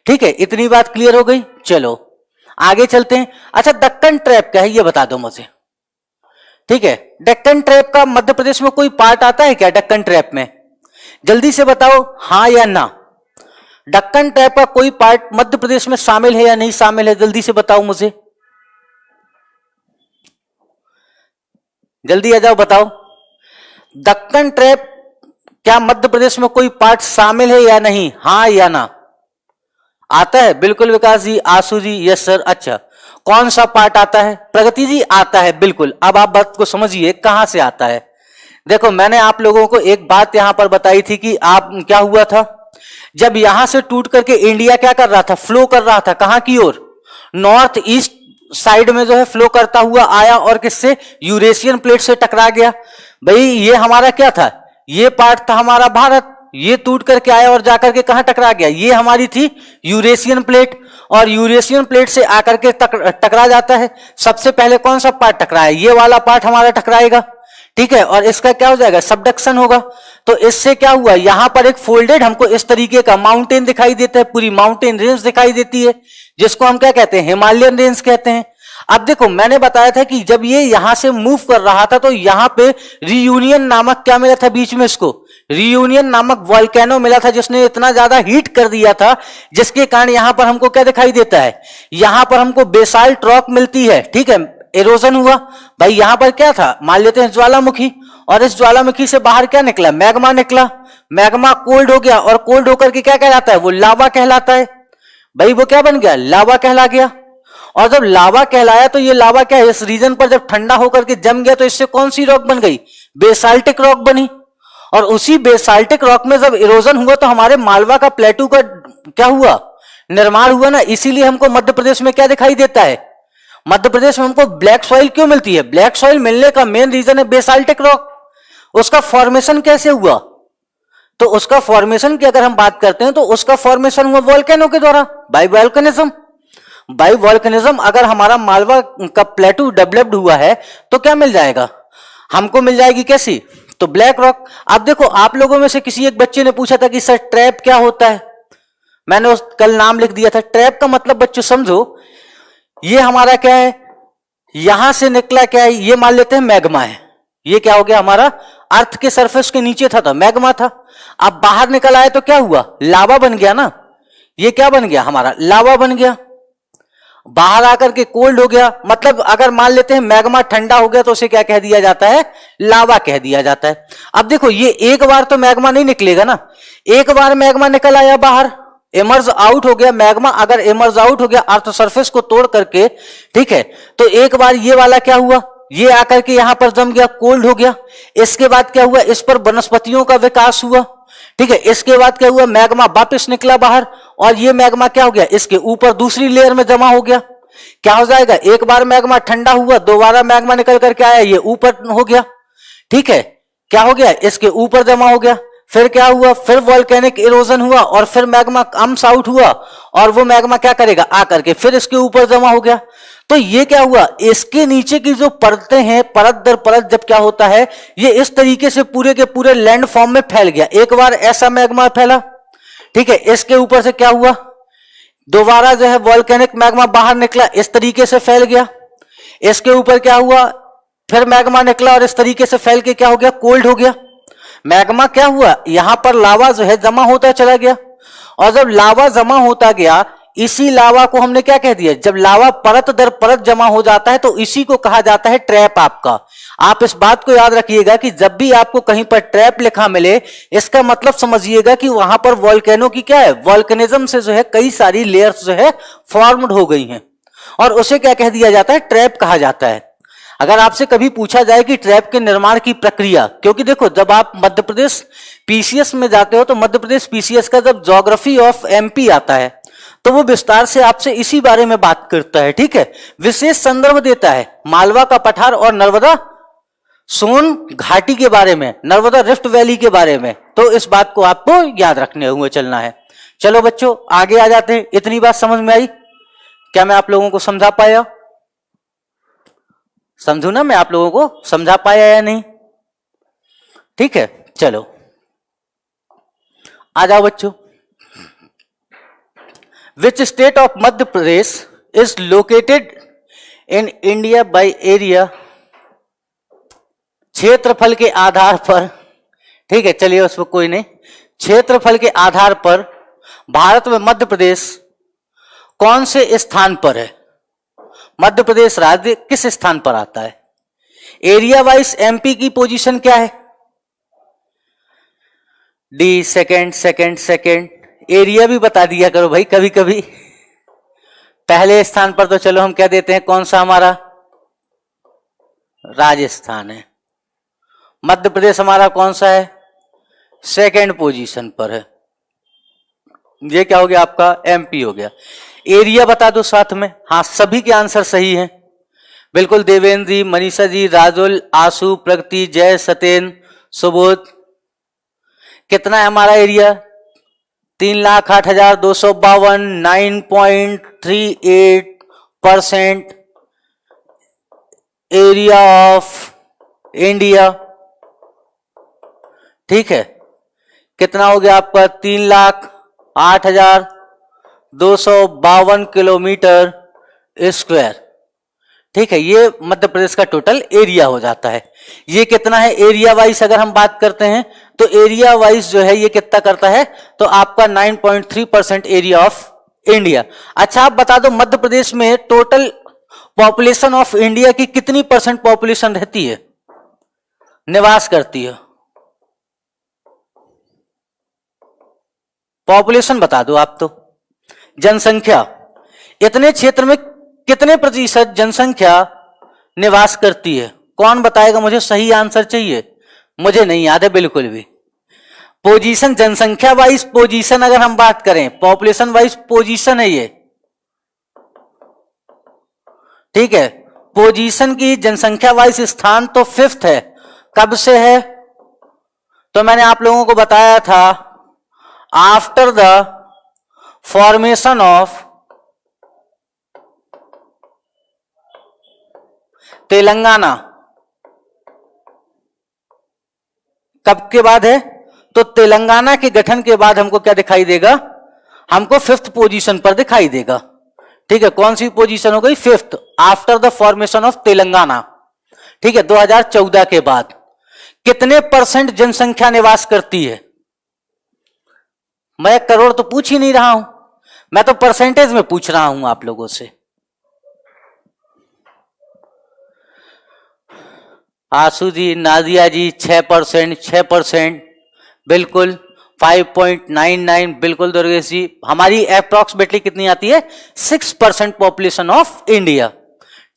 ठीक है, इतनी बात क्लियर हो गई। चलो आगे चलते हैं। अच्छा, दक्कन ट्रैप क्या है ये बता दो मुझे। ठीक है, दक्कन ट्रैप का मध्य प्रदेश में कोई पार्ट आता है क्या? दक्कन ट्रैप में जल्दी से बताओ, हाँ या ना। दक्कन ट्रैप का कोई पार्ट मध्य प्रदेश में शामिल है या नहीं शामिल है? जल्दी से बताओ मुझे, जल्दी आ जाओ, बताओ। दक्कन ट्रैप क्या मध्य प्रदेश में कोई पार्ट शामिल है या नहीं? हाँ या ना। आता है? बिल्कुल विकास जी, आशु जी, यस सर। अच्छा, कौन सा पार्ट आता है? प्रगति जी, आता है बिल्कुल। अब आप बात को समझिए कहां से आता है। देखो, मैंने आप लोगों को एक बात यहां पर बताई थी कि आप क्या हुआ था, जब यहां से टूट करके इंडिया क्या कर रहा था? फ्लो कर रहा था। कहां की ओर? नॉर्थ ईस्ट साइड में जो है फ्लो करता हुआ आया और किससे? यूरेशियन प्लेट से टकरा गया। भाई ये हमारा क्या था? ये पार्ट था हमारा भारत। ये टूट करके आया और जाकर के कहां टकरा गया? ये हमारी थी यूरेशियन प्लेट। और यूरेशियन प्लेट से आकर के टकरा जाता है। सबसे पहले कौन सा पार्ट टकराया? ये वाला पार्ट हमारा टकराएगा। ठीक है, और इसका क्या हो जाएगा? सबडक्शन होगा। तो इससे क्या हुआ? यहां पर एक फोल्डेड हमको इस तरीके का माउंटेन दिखाई देता है, पूरी माउंटेन रेंज दिखाई देती है, जिसको हम क्या कहते हैं? हिमालयन रेंज कहते हैं। अब देखो, मैंने बताया था कि जब ये यहां से मूव कर रहा था तो यहां पे रियूनियन नामक क्या मिला था बीच में? इसको रियूनियन नामक वॉल्केनो मिला था, जिसने इतना ज्यादा हीट कर दिया था, जिसके कारण यहां पर हमको क्या दिखाई देता है? यहां पर हमको बेसाल्ट रॉक मिलती है। ठीक है, इरोजन हुआ। भाई यहां पर क्या था, मान लेते हैं ज्वालामुखी, और इस ज्वालामुखी से बाहर क्या निकला, मैग्मा निकला। मैग्मा कोल्ड हो गया, और कोल्ड होकर के क्या कहलाता है, वो लावा कहलाता है। भाई वो क्या बन गया, लावा कहला गया। और जब लावा कहलाया तो ये लावा क्या है, इस रीजन पर जब ठंडा होकर के जम गया तो इससे कौन सी रॉक बन गई, बेसाल्टिक रॉक बनी। और उसी बेसाल्टिक रॉक में जब इरोजन हुआ तो हमारे मालवा का प्लेटू का क्या हुआ, निर्माण हुआ ना। इसीलिए हमको मध्य प्रदेश में क्या दिखाई देता है, मध्य प्रदेश में हमको ब्लैक सॉइल क्यों मिलती है। ब्लैक सॉइल मिलने का मेन रीजन है बेसाल्टिक रॉक। उसका फॉर्मेशन कैसे हुआ, तो उसका फॉर्मेशन की अगर हम बात करते हैं तो उसका फॉर्मेशन हुआ वोल्केनो के द्वारा, बाय वोल्केनिज्म। बाय वोल्केनिज्म अगर हमारा मालवा का प्लेटू डेवलप्ड हुआ है तो क्या मिल जाएगा, हमको मिल जाएगी कैसी, तो ब्लैक रॉक। अब देखो आप लोगों में से किसी एक बच्चे ने पूछा था कि सर ट्रैप क्या होता है, मैंने कल नाम लिख दिया था। ट्रैप का मतलब बच्चों समझो, ये हमारा क्या है, यहां से निकला क्या है, ये मान लेते हैं मैग्मा है। ये क्या हो गया, हमारा अर्थ के सरफेस के नीचे था तो मैग्मा था। अब बाहर निकल आया तो क्या हुआ, लावा बन गया ना। ये क्या बन गया, हमारा लावा बन गया। बाहर आकर के कोल्ड हो गया, मतलब अगर मान लेते हैं मैग्मा ठंडा हो गया तो उसे क्या कह दिया जाता है, लावा कह दिया जाता है। अब देखो ये एक बार तो मैग्मा नहीं निकलेगा ना, एक बार मैग्मा निकल आया बाहर, इमर्ज आउट हो गया मैग्मा। अगर इमर्ज आउट हो गया अर्थ सरफेस को तोड़ करके, ठीक है, तो एक बार ये वाला क्या हुआ, ये आकर के यहां पर जम गया, कोल्ड हो गया। इसके बाद क्या हुआ, इस पर वनस्पतियों का विकास हुआ, ठीक है। इसके बाद क्या हुआ, मैग्मा वापस निकला बाहर, और ये मैग्मा क्या हो गया, इसके ऊपर दूसरी लेयर में जमा हो गया। क्या हो जाएगा, एक बार मैग्मा ठंडा हुआ, दोबारा मैग्मा निकल करके आया, ये ऊपर हो गया, ठीक है। क्या हो गया, इसके ऊपर जमा हो गया। फिर क्या हुआ, फिर वोल्केनिक इरोजन हुआ, और फिर मैग्मा कम्स आउट हुआ, और वो मैग्मा क्या करेगा, आकर के फिर इसके ऊपर जमा हो गया। तो ये क्या हुआ, इसके नीचे की जो परतें हैं, परत दर परत जब क्या होता है, ये इस तरीके से पूरे के पूरे लैंड फॉर्म में फैल गया। एक बार ऐसा मैग्मा फैला, ठीक है, इसके ऊपर से क्या हुआ, दोबारा जो है वोल्केनिक मैग्मा बाहर निकला, इस तरीके से फैल गया। इसके ऊपर क्या हुआ, फिर मैग्मा निकला और इस तरीके से फैल के क्या हो गया, कोल्ड हो गया। मैग्मा क्या हुआ, यहां पर लावा जो है जमा होता चला गया, और जब लावा जमा होता गया, इसी लावा को हमने क्या कह दिया, जब लावा परत दर परत जमा हो जाता है तो इसी को कहा जाता है ट्रैप। आपका आप इस बात को याद रखिएगा कि जब भी आपको कहीं पर ट्रैप लिखा मिले, इसका मतलब समझिएगा कि वहां पर वोल्केनो की क्या है, वोल्केनिज्म से जो है कई सारी लेयर्स जो है फॉर्म्ड हो गई हैं, और उसे क्या कह दिया जाता है, ट्रैप कहा जाता है। अगर आपसे कभी पूछा जाए कि ट्रैप के निर्माण की प्रक्रिया, क्योंकि देखो जब आप मध्य प्रदेश पीसीएस में जाते हो तो मध्य प्रदेश पीसीएस का जब ज्योग्राफी ऑफ एमपी आता है तो वो विस्तार से आपसे इसी बारे में बात करता है, ठीक है। विशेष संदर्भ देता है मालवा का पठार और नर्मदा सोन घाटी के बारे में, नर्मदा रिफ्ट वैली के बारे में। तो इस बात को आपको याद रखने हुए चलना है। चलो बच्चों आगे आ जाते हैं। इतनी बात समझ में आई, क्या मैं आप लोगों को समझा पाया, समझू ना, मैं आप लोगों को समझा पाया या नहीं, ठीक है। चलो आ जाओ बच्चों। Which state of Madhya Pradesh is located in India by area? क्षेत्रफल के आधार पर, ठीक है, चलिए उसमें कोई नहीं। क्षेत्रफल के आधार पर भारत में मध्य प्रदेश कौन से स्थान पर है, मध्य प्रदेश राज्य किस स्थान पर आता है। एरिया वाइज एमपी की पोजीशन क्या है, D second second second. Area भी बता दिया करो भाई कभी कभी। पहले स्थान पर तो चलो हम क्या देते हैं, कौन सा हमारा, राजस्थान है। मध्य प्रदेश हमारा कौन सा है, सेकंड पोजीशन पर है। ये क्या हो गया आपका, एमपी हो गया। एरिया बता दो साथ में। हाँ सभी के आंसर सही हैं बिल्कुल। देवेंद्र जी, मनीषा जी, राजुल, आशु, प्रगति, जय, सत्येन, सुबोध। कितना है हमारा एरिया, 3,08,252, 9.38% एरिया ऑफ इंडिया, ठीक है। कितना हो गया आपका, 3,08,252 किलोमीटर स्क्वायर, ठीक है। ये मध्य प्रदेश का टोटल एरिया हो जाता है। ये कितना है एरिया वाइज, अगर हम बात करते हैं तो एरिया वाइज जो है ये कितना करता है, तो आपका 9.3% एरिया ऑफ इंडिया। अच्छा आप बता दो मध्य प्रदेश में टोटल पॉपुलेशन ऑफ इंडिया की कितनी % पॉपुलेशन रहती है, निवास करती है? पॉपुलेशन बता दो आप तो। जनसंख्या, इतने क्षेत्र में कितने % जनसंख्या निवास करती है? कौन बताएगा? मुझे सही आंसर चाहिए, मुझे नहीं याद है बिल्कुल भी। पोजीशन, जनसंख्या वाइज पोजीशन अगर हम बात करें, पॉपुलेशन वाइज पोजीशन है ये, ठीक है। पोजीशन की जनसंख्या वाइज स्थान तो 5th है। कब से है? तो मैंने आप लोगों को बताया था, after the formation of Telangana. कब के बाद है? तो तेलंगाना के गठन के बाद हमको क्या दिखाई देगा? हमको 5th पोजीशन पर दिखाई देगा, ठीक है। कौन सी पोजीशन हो गई? 5th, after the formation of Telangana, ठीक है। 2014 के बाद कितने % जनसंख्या निवास करती है? मैं करोड़ तो पूछ ही नहीं रहा हूं, मैं तो परसेंटेज में पूछ रहा हूं आप लोगों से। आंसू जी, नादिया जी 6%, 6%, बिल्कुल। 5.99, बिल्कुल दुर्गेश जी। हमारी अप्रोक्सीमेटली कितनी आती है? 6% पॉपुलेशन ऑफ इंडिया,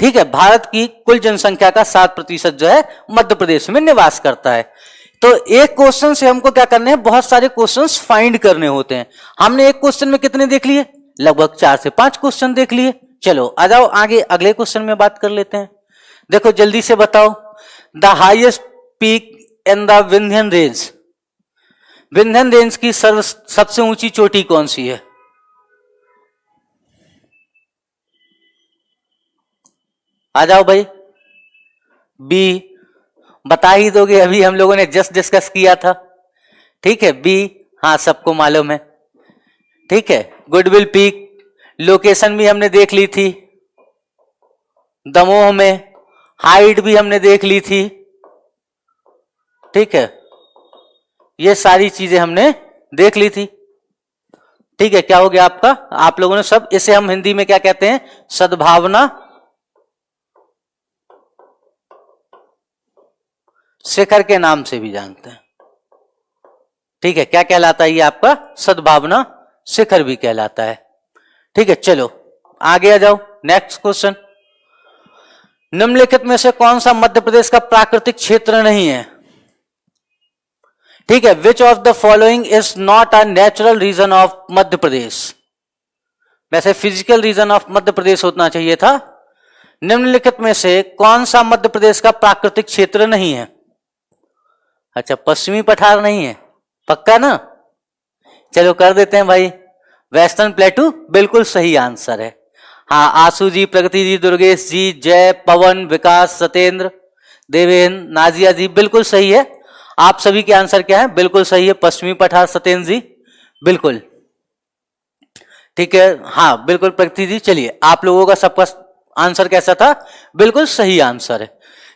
ठीक है। भारत की कुल जनसंख्या का 7% जो है मध्य प्रदेश में निवास करता है। तो एक क्वेश्चन से हमको क्या करने हैं? बहुत सारे क्वेश्चंस फाइंड करने होते हैं। हमने एक क्वेश्चन में कितने देख लिए? लगभग 4 से 5 क्वेश्चन देख लिए। चलो आ जाओ आगे, अगले क्वेश्चन में बात कर लेते हैं। देखो जल्दी से बताओ, the highest peak in the Vindhyan range, Vindhyan range की सबसे ऊंची चोटी कौन सी है? आ जाओ भाई। बी, बता ही दोगे, अभी हम लोगों ने जस्ट डिस्कस किया था, ठीक है। बी, हाँ सबको मालूम है, ठीक है। गुडविल पीक, लोकेशन भी हमने देख ली थी, दमोह में, हाइट भी हमने देख ली थी, ठीक है। ये सारी चीजें हमने देख ली थी, ठीक है। क्या हो गया आपका? आप लोगों ने सब, इसे हम हिंदी में क्या कहते हैं? सद्भावना शिखर के नाम से भी जानते हैं, ठीक है। क्या कहलाता है ये आपका? सद्भावना शिखर भी कहलाता है, ठीक है। चलो आगे आ जाओ, नेक्स्ट क्वेश्चन। निम्नलिखित में से कौन सा मध्य प्रदेश का प्राकृतिक क्षेत्र नहीं है? ठीक है। Which of the following is not a natural region of Madhya Pradesh? वैसे physical region of Madhya Pradesh होना चाहिए था। निम्नलिखित में से कौन सा मध्य प्रदेश का प्राकृतिक क्षेत्र नहीं है? अच्छा, पश्चिमी पठार नहीं है, पक्का ना? चलो कर देते हैं भाई। वेस्टर्न प्लेटू बिल्कुल सही आंसर है। हाँ, आशु जी, प्रगति जी, दुर्गेश जी, जय, पवन, विकास, सत्येंद्र, देवेंद्र, नाजिया जी, बिल्कुल सही है। आप सभी के आंसर क्या है? बिल्कुल सही है, पश्चिमी पठार। सत्येंद्र जी बिल्कुल ठीक है। हाँ बिल्कुल प्रगति जी। चलिए, आप लोगों का सबका आंसर कैसा था? बिल्कुल सही आंसर है।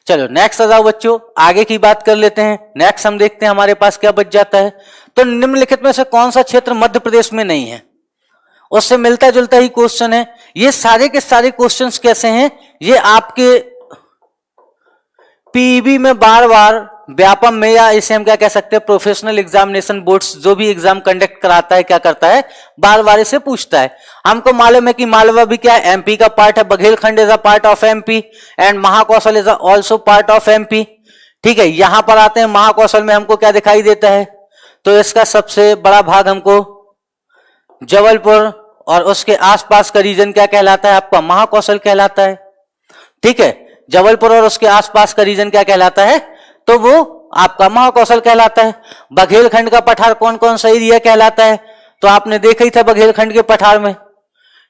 चलो नेक्स्ट आ जाओ बच्चों, आगे की बात कर लेते हैं। नेक्स्ट हम देखते हैं हमारे पास क्या बच जाता है। तो निम्नलिखित में से कौन सा क्षेत्र मध्य प्रदेश में नहीं है? उससे मिलता जुलता ही क्वेश्चन है। ये सारे के सारे क्वेश्चंस कैसे हैं? ये आपके पीईबी में बार बार, व्यापम में, या इसे हम क्या कह सकते हैं, प्रोफेशनल एग्जामिनेशन बोर्ड्स जो भी एग्जाम कंडक्ट कराता है, क्या करता है, बार बार इसे पूछता है। हमको मालूम है कि मालवा भी क्या है, एमपी का पार्ट है, Baghelkhand is a part of MP and Mahakoshal is also part of MP. ठीक है, यहां पर आते हैं महाकौशल में हमको क्या दिखाई देता है? तो इसका सबसे बड़ा भाग हमको जबलपुर और उसके आसपास का रीजन क्या कहलाता है? आपका महाकौशल कहलाता है। ठीक है, जबलपुर और उसके आसपास का रीजन क्या कहलाता है? तो वो आपका महाकौशल कहलाता है। बघेलखंड का पठार कौन कौन सा एरिया कहलाता है? तो आपने देखा ही था बघेलखंड के पठार में।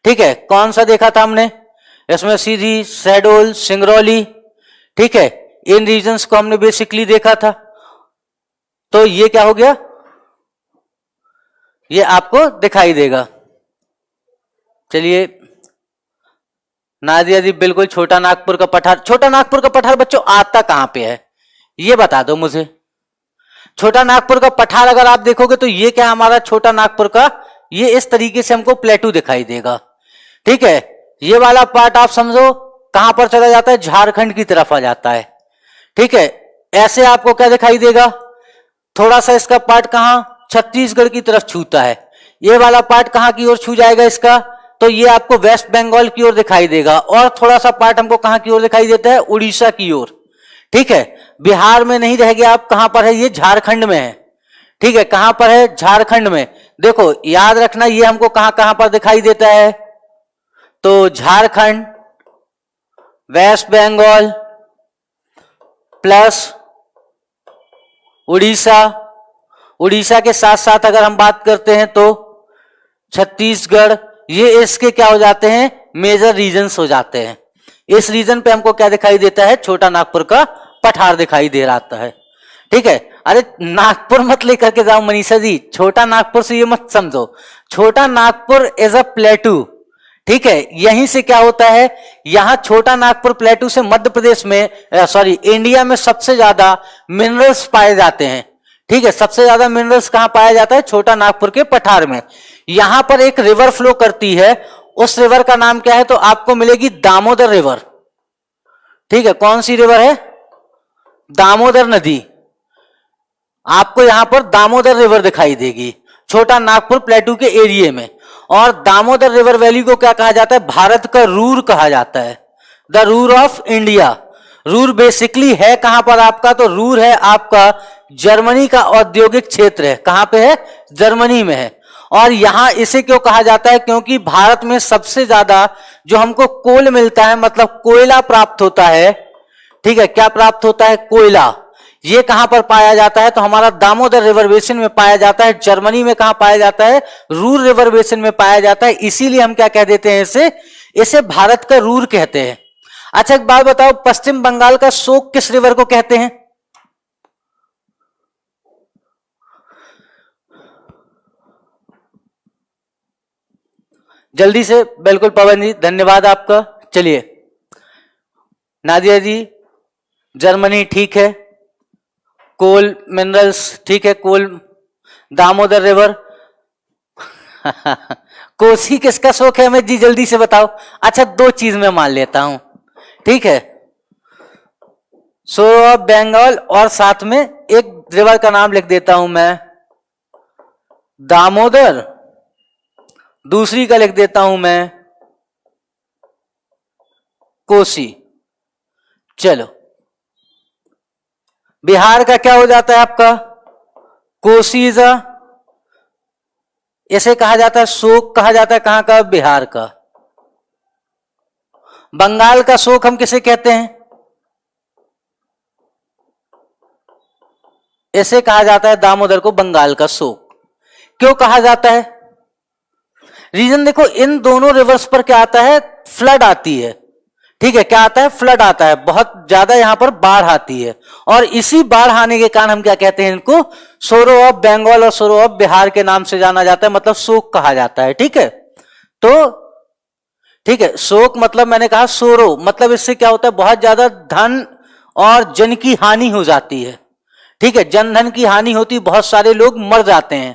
ठीक है, कौन सा देखा था हमने? इसमें सीधी, शहडोल, सिंगरौली, ठीक है, इन रीजन्स को हमने बेसिकली देखा था। तो ये क्या हो गया? ये आपको दिखाई देगा। चलिए, नादिया जी बिल्कुल, छोटा नागपुर का पठार। छोटा नागपुर का पठार बच्चों आता कहां पे है, ये बता दो मुझे। छोटा नागपुर का पठार अगर आप देखोगे तो ये क्या हमारा छोटा नागपुर का, ये इस तरीके से हमको प्लेटू दिखाई देगा। ठीक है, ये वाला पार्ट आप समझो, कहां पर चला जाता है, झारखंड की तरफ आ जाता है। ठीक है, ऐसे आपको क्या दिखाई देगा, थोड़ा सा इसका पार्ट कहां, छत्तीसगढ़ की तरफ छूता है। ये वाला पार्ट कहां की ओर छू जाएगा इसका, तो ये आपको वेस्ट बंगाल की ओर दिखाई देगा। और थोड़ा सा पार्ट हमको कहां की ओर दिखाई देता है, उड़ीसा की ओर। ठीक है, बिहार में नहीं रह गया, आप कहां पर है, ये झारखंड में है। ठीक है, कहां पर है, झारखंड में। देखो याद रखना, ये हमको कहां कहां पर दिखाई देता है, तो झारखंड, वेस्ट बंगाल प्लस उड़ीसा। उड़ीसा के साथ साथ अगर हम बात करते हैं तो छत्तीसगढ़, ये इसके क्या हो जाते हैं, मेजर रीजन्स हो जाते हैं। इस रीजन पे हमको क्या दिखाई देता है, छोटा नागपुर का पठार दिखाई दे रहा है। ठीक है, अरे नागपुर मत लेकर के जाओ मनीषा जी, छोटा नागपुर से ये मत समझो, छोटा नागपुर इज अ प्लेटू। ठीक है, यहीं से क्या होता है, यहां छोटा नागपुर प्लेटू से मध्य प्रदेश में, सॉरी इंडिया में सबसे ज्यादा मिनरल्स पाए जाते हैं। ठीक है, सबसे ज्यादा मिनरल्स कहां पाया जाता है, छोटा नागपुर के पठार में। यहां पर एक रिवर फ्लो करती है, उस रिवर का नाम क्या है, तो आपको मिलेगी दामोदर रिवर। ठीक है, कौन सी रिवर है, दामोदर नदी। आपको यहां पर दामोदर रिवर दिखाई देगी छोटा नागपुर प्लेटू के एरिया में। और दामोदर रिवर वैली को क्या कहा जाता है, भारत का रूर कहा जाता है, the Ruhr of India. Ruhr basically है कहां पर आपका, तो रूर है आपका जर्मनी का औद्योगिक क्षेत्र है। कहां पे है, जर्मनी में है। और यहां इसे क्यों कहा जाता है, क्योंकि भारत में सबसे ज्यादा जो हमको कोल मिलता है, मतलब कोयला प्राप्त होता है। ठीक है, क्या प्राप्त होता है, कोयला। ये कहां पर पाया जाता है, तो हमारा दामोदर रिवर बेसिन में पाया जाता है। जर्मनी में कहां पाया जाता है, रूर रिवर बेसिन में पाया जाता है। इसीलिए हम क्या कह देते हैं, इसे भारत का रूर कहते हैं। अच्छा एक बात बताओ, पश्चिम बंगाल का शोक किस रिवर को कहते हैं, जल्दी से। बिल्कुल पवन जी, धन्यवाद आपका। चलिए नादिया जी, जर्मनी ठीक है, कोल मिनरल्स ठीक है, कोल, दामोदर रिवर कोसी किसका शौक है हमें जी, जल्दी से बताओ। अच्छा दो चीज मैं मान लेता हूं, ठीक है, सोर ऑफ बंगाल और साथ में एक रिवर का नाम लिख देता हूं मैं, दामोदर। दूसरी का लिख देता हूं मैं, कोसी। चलो, बिहार का क्या हो जाता है आपका, कोसीजा। इसे कहा जाता है शोक, कहा जाता है कहां का, बिहार का। बंगाल का शोक हम किसे कहते हैं, इसे कहा जाता है दामोदर को बंगाल का शोक। क्यों कहा जाता है, रीजन देखो, इन दोनों रिवर्स पर क्या आता है, फ्लड आती है। ठीक है, क्या आता है, फ्लड आता है, बहुत ज्यादा यहां पर बाढ़ आती है। और इसी बाढ़ आने के कारण हम क्या कहते हैं, इनको सोरो ऑफ बंगाल और सोरो ऑफ बिहार के नाम से जाना जाता है, मतलब शोक कहा जाता है। ठीक है, तो ठीक है, शोक मतलब मैंने कहा, सोरो मतलब इससे क्या होता है, बहुत ज्यादा धन और जन की हानि हो जाती है। ठीक है, जन धन की हानि होती, बहुत सारे लोग मर जाते हैं।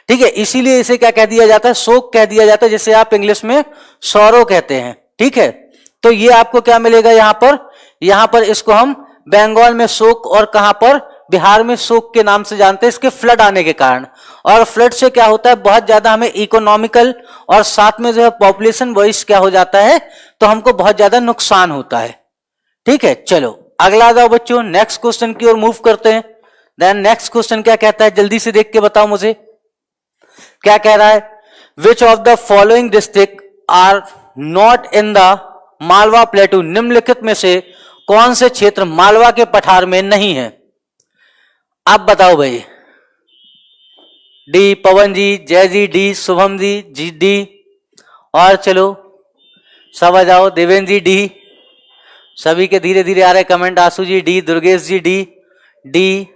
ठीक है, इसीलिए इसे क्या कह दिया जाता है, शोक कह दिया जाता है, जिसे आप इंग्लिश में सौरो कहते हैं। ठीक है, तो ये आपको क्या मिलेगा यहां पर इसको हम बंगाल में शोक और कहां पर, बिहार में शोक के नाम से जानते हैं, इसके फ्लड आने के कारण। और फ्लड से क्या होता है, बहुत ज्यादा हमें इकोनॉमिकल और साथ में जो है पॉपुलेशन वाइज क्या हो जाता है, तो हमको बहुत ज्यादा नुकसान होता है। ठीक है, चलो अगला आ जाओ बच्चों, नेक्स्ट क्वेश्चन की ओर मूव करते हैं। देन नेक्स्ट क्वेश्चन क्या कहता है, जल्दी से देख के बताओ मुझे, क्या कह रहा है, which of the following district are not in the Malwa plateau, निम्नलिखित में से कौन से क्षेत्र मालवा के पठार में नहीं है। आप बताओ भाई, डी पवन जी, जय G D, Shubham G D, और चलो सब आ जाओ, देवेंद्र जी डी, सभी के धीरे धीरे आ रहे comment, Ashu ji D, Durgesh ji D, D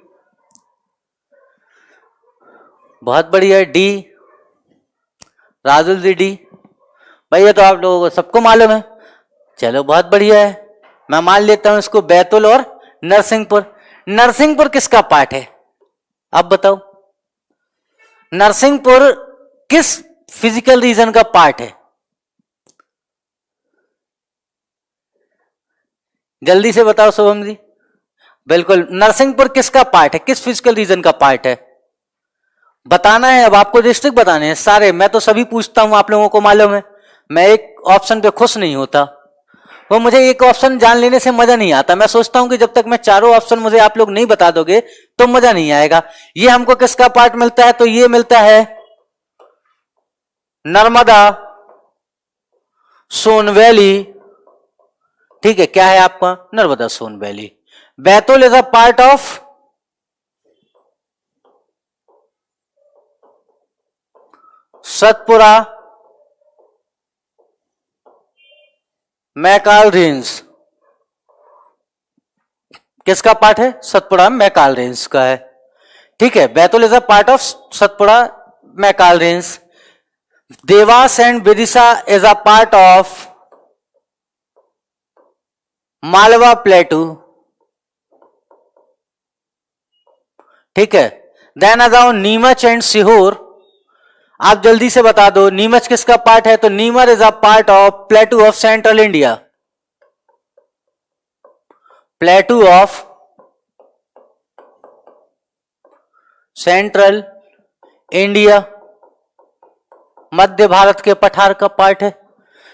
बहुत बढ़िया, डी राजुल जी डी, भाई ये तो आप लोगों को सबको मालूम है। चलो बहुत बढ़िया है, मैं मान लेता हूं इसको बैतूल और नरसिंहपुर। नरसिंहपुर किसका पार्ट है, आप बताओ, नरसिंहपुर किस फिजिकल रीजन का पार्ट है, जल्दी से बताओ शुभम जी। बिल्कुल, नरसिंहपुर किसका पार्ट है, किस फिजिकल रीजन का पार्ट है, बताना है। अब आपको डिस्ट्रिक्ट बताने हैं सारे, मैं तो सभी पूछता हूं, आप लोगों को मालूम है। मैं एक ऑप्शन पे खुश नहीं होता, वो मुझे एक ऑप्शन जान लेने से मजा नहीं आता। मैं सोचता हूं कि जब तक मैं चारों ऑप्शन मुझे आप लोग नहीं बता दोगे तो मजा नहीं आएगा। ये हमको किसका पार्ट मिलता है, तो ये मिलता है नर्मदा सोन वैली। ठीक है, क्या है आपका, Narmada Son valley. Betul is a part of Satpura Maikal range. किसका पार्ट है, सतपुड़ा मैकाल रेंज का है। ठीक है, Betul is a part of Satpura Maikal range. Dewas and Vidisha is a part of Malwa plateau. ठीक है, देन आ जाओ नीमच एंड सीहोर। आप जल्दी से बता दो नीमच किसका पार्ट है, तो Nimar is a part of plateau of central India. Plateau of central India, Madhya Bharat के पठार का पार्ट है।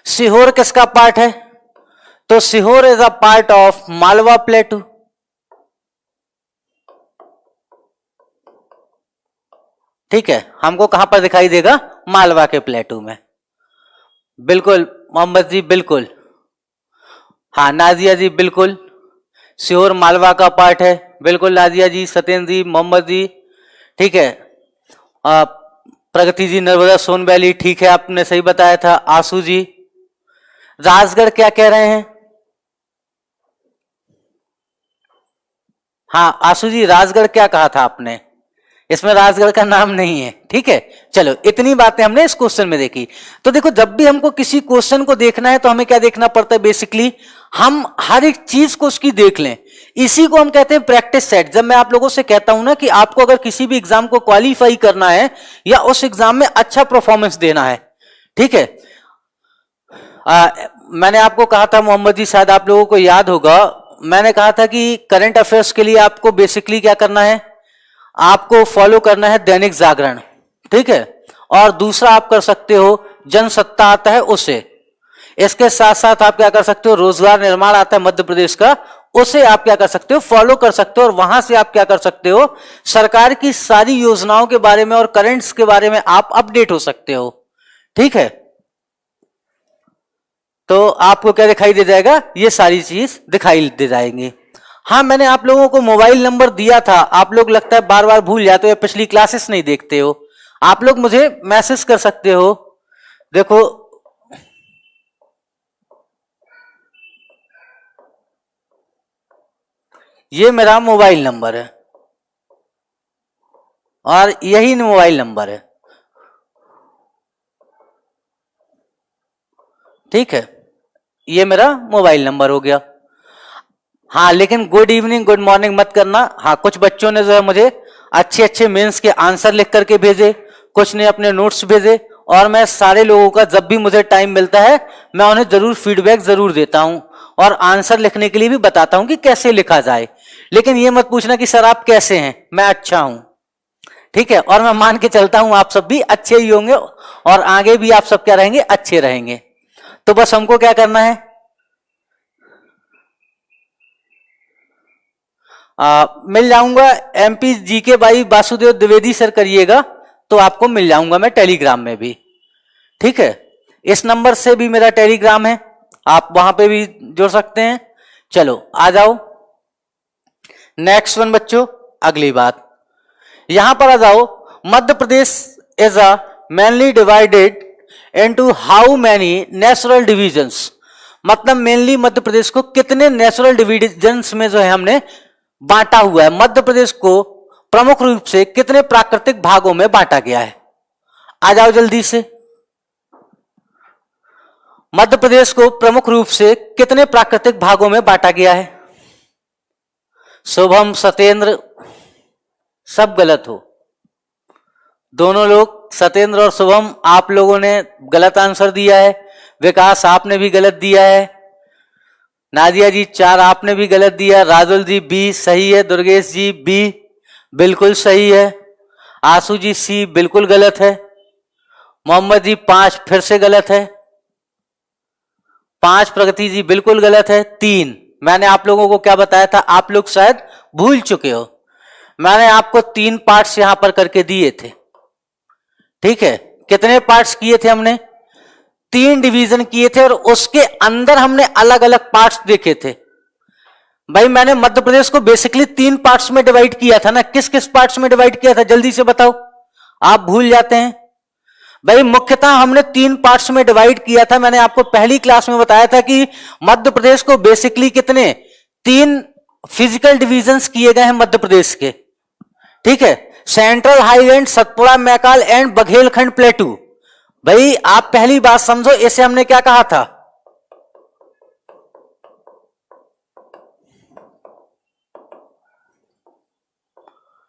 सीहोर किसका पार्ट है, तो Sehore is a part of Malwa plateau. ठीक है, हमको कहां पर दिखाई देगा, मालवा के प्लेटू में। बिल्कुल मोहम्मद जी, बिल्कुल। हाँ नाजिया जी, बिल्कुल सीहोर मालवा का पार्ट है। बिल्कुल नाजिया जी, सत्येंद्र जी, मोहम्मद जी। ठीक है, प्रगति जी नर्मदा सोन वैली, ठीक है आपने सही बताया था। आंसू जी, राजगढ़ क्या कह रहे हैं, हाँ आंसू जी राजगढ़ क्या कहा था आपने, इसमें राजगढ़ का नाम नहीं है। ठीक है, चलो इतनी बातें हमने इस क्वेश्चन में देखी। तो देखो, जब भी हमको किसी क्वेश्चन को देखना है तो हमें क्या देखना पड़ता है, बेसिकली हम हर एक चीज को उसकी देख लें। इसी को हम कहते हैं प्रैक्टिस सेट। जब मैं आप लोगों से कहता हूं ना कि आपको अगर किसी भी एग्जाम को क्वालिफाई करना है या उस एग्जाम में अच्छा परफॉर्मेंस देना है, ठीक है, मैंने आपको कहा था मोहम्मद जी, शायद आप लोगों को याद होगा, मैंने कहा था कि करंट अफेयर्स के लिए आपको बेसिकली क्या करना है, आपको फॉलो करना है दैनिक जागरण। ठीक है, और दूसरा आप कर सकते हो जनसत्ता आता है उसे। इसके साथ साथ आप क्या कर सकते हो, रोजगार निर्माण आता है मध्य प्रदेश का, उसे आप क्या कर सकते हो, फॉलो कर सकते हो। और वहां से आप क्या कर सकते हो, सरकार की सारी योजनाओं के बारे में और करंट्स के बारे में आप अपडेट हो सकते हो। ठीक है, तो आपको क्या दिखाई दे जाएगा, ये सारी चीज दिखाई दे जाएंगी। हाँ, मैंने आप लोगों को मोबाइल नंबर दिया था, आप लोग लगता है बार बार भूल जाते हो या पिछली क्लासेस नहीं देखते हो। आप लोग मुझे मैसेज कर सकते हो। देखो ये मेरा मोबाइल नंबर है और यही मोबाइल नंबर है। ठीक है, ये मेरा मोबाइल नंबर हो गया। हाँ, लेकिन गुड इवनिंग गुड मॉर्निंग मत करना। हाँ, कुछ बच्चों ने जो है मुझे अच्छे अच्छे मेंस के आंसर लिख करके भेजे, कुछ ने अपने नोट्स भेजे, और मैं सारे लोगों का जब भी मुझे टाइम मिलता है मैं उन्हें जरूर फीडबैक जरूर देता हूं और आंसर लिखने के लिए भी बताता हूं कि कैसे लिखा जाए। लेकिन ये मत पूछना कि सर आप कैसे हैं, मैं अच्छा हूं। ठीक है, और मैं मान के चलता हूं आप सब भी अच्छे ही होंगे और आगे भी आप सब क्या रहेंगे, अच्छे रहेंगे। तो बस हमको क्या करना है, मिल जाऊंगा एमपी जी के भाई वासुदेव द्विवेदी सर करिएगा तो आपको मिल जाऊंगा मैं टेलीग्राम में भी। ठीक है, इस नंबर से भी मेरा टेलीग्राम है, आप वहां पे भी जुड़ सकते हैं। चलो आ जाओ नेक्स्ट वन बच्चों, अगली बात यहां पर आ जाओ। Madhya Pradesh is a mainly divided into how many natural divisions, मतलब मेनली मध्य प्रदेश को कितने नेचुरल डिविजन्स में जो है हमने बांटा हुआ है। मध्य प्रदेश को प्रमुख रूप से कितने प्राकृतिक भागों में बांटा गया है, आ जाओ जल्दी से। मध्य प्रदेश को प्रमुख रूप से कितने प्राकृतिक भागों में बांटा गया है। शुभम सत्येंद्र सब गलत हो, दोनों लोग सत्येंद्र और शुभम आप लोगों ने गलत आंसर दिया है। विकास आपने भी गलत दिया है। नादिया जी 4 आपने भी गलत दिया। राजुल जी बी सही है। दुर्गेश जी बी बिल्कुल सही है। आंसू जी सी बिल्कुल गलत है। मोहम्मद जी 5 फिर से गलत है। 5 प्रगति जी बिल्कुल गलत है। 3 मैंने आप लोगों को क्या बताया था, आप लोग शायद भूल चुके हो। मैंने आपको 3 पार्ट्स यहां पर करके दिए थे, ठीक है। कितने पार्ट्स किए थे हमने? 3 डिवीजन किए थे और उसके अंदर हमने अलग अलग पार्ट्स देखे थे। भाई मैंने मध्य प्रदेश को बेसिकली 3 पार्ट्स में डिवाइड किया था ना। किस किस पार्ट्स में डिवाइड किया था जल्दी से बताओ, आप भूल जाते हैं। भाई मुख्यतः हमने 3 पार्ट्स में डिवाइड किया था। मैंने आपको पहली क्लास में बताया था कि मध्य प्रदेश को बेसिकली कितने 3 फिजिकल डिविजन्स किए गए हैं मध्य प्रदेश के, ठीक है। Central highland, Satpura, Maikal and Baghelkhand प्लेटू। भाई आप पहली बात समझो, इसे हमने क्या कहा था?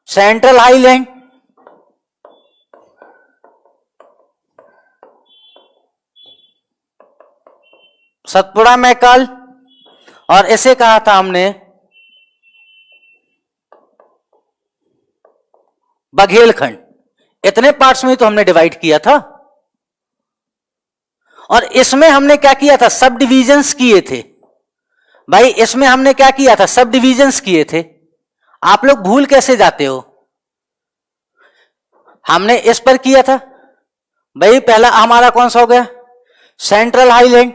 सेंट्रल हाईलैंड, सतपुड़ा, मैकाल, और इसे कहा था हमने बघेलखंड। इतने पार्ट्स में तो हमने डिवाइड किया था। और इसमें हमने क्या किया था? सब डिविजन्स किए थे। भाई इसमें हमने क्या किया था? सब डिविजन्स किए थे। आप लोग भूल कैसे जाते हो? हमने इस पर किया था। भाई पहला हमारा कौन सा हो गया? सेंट्रल हाईलैंड,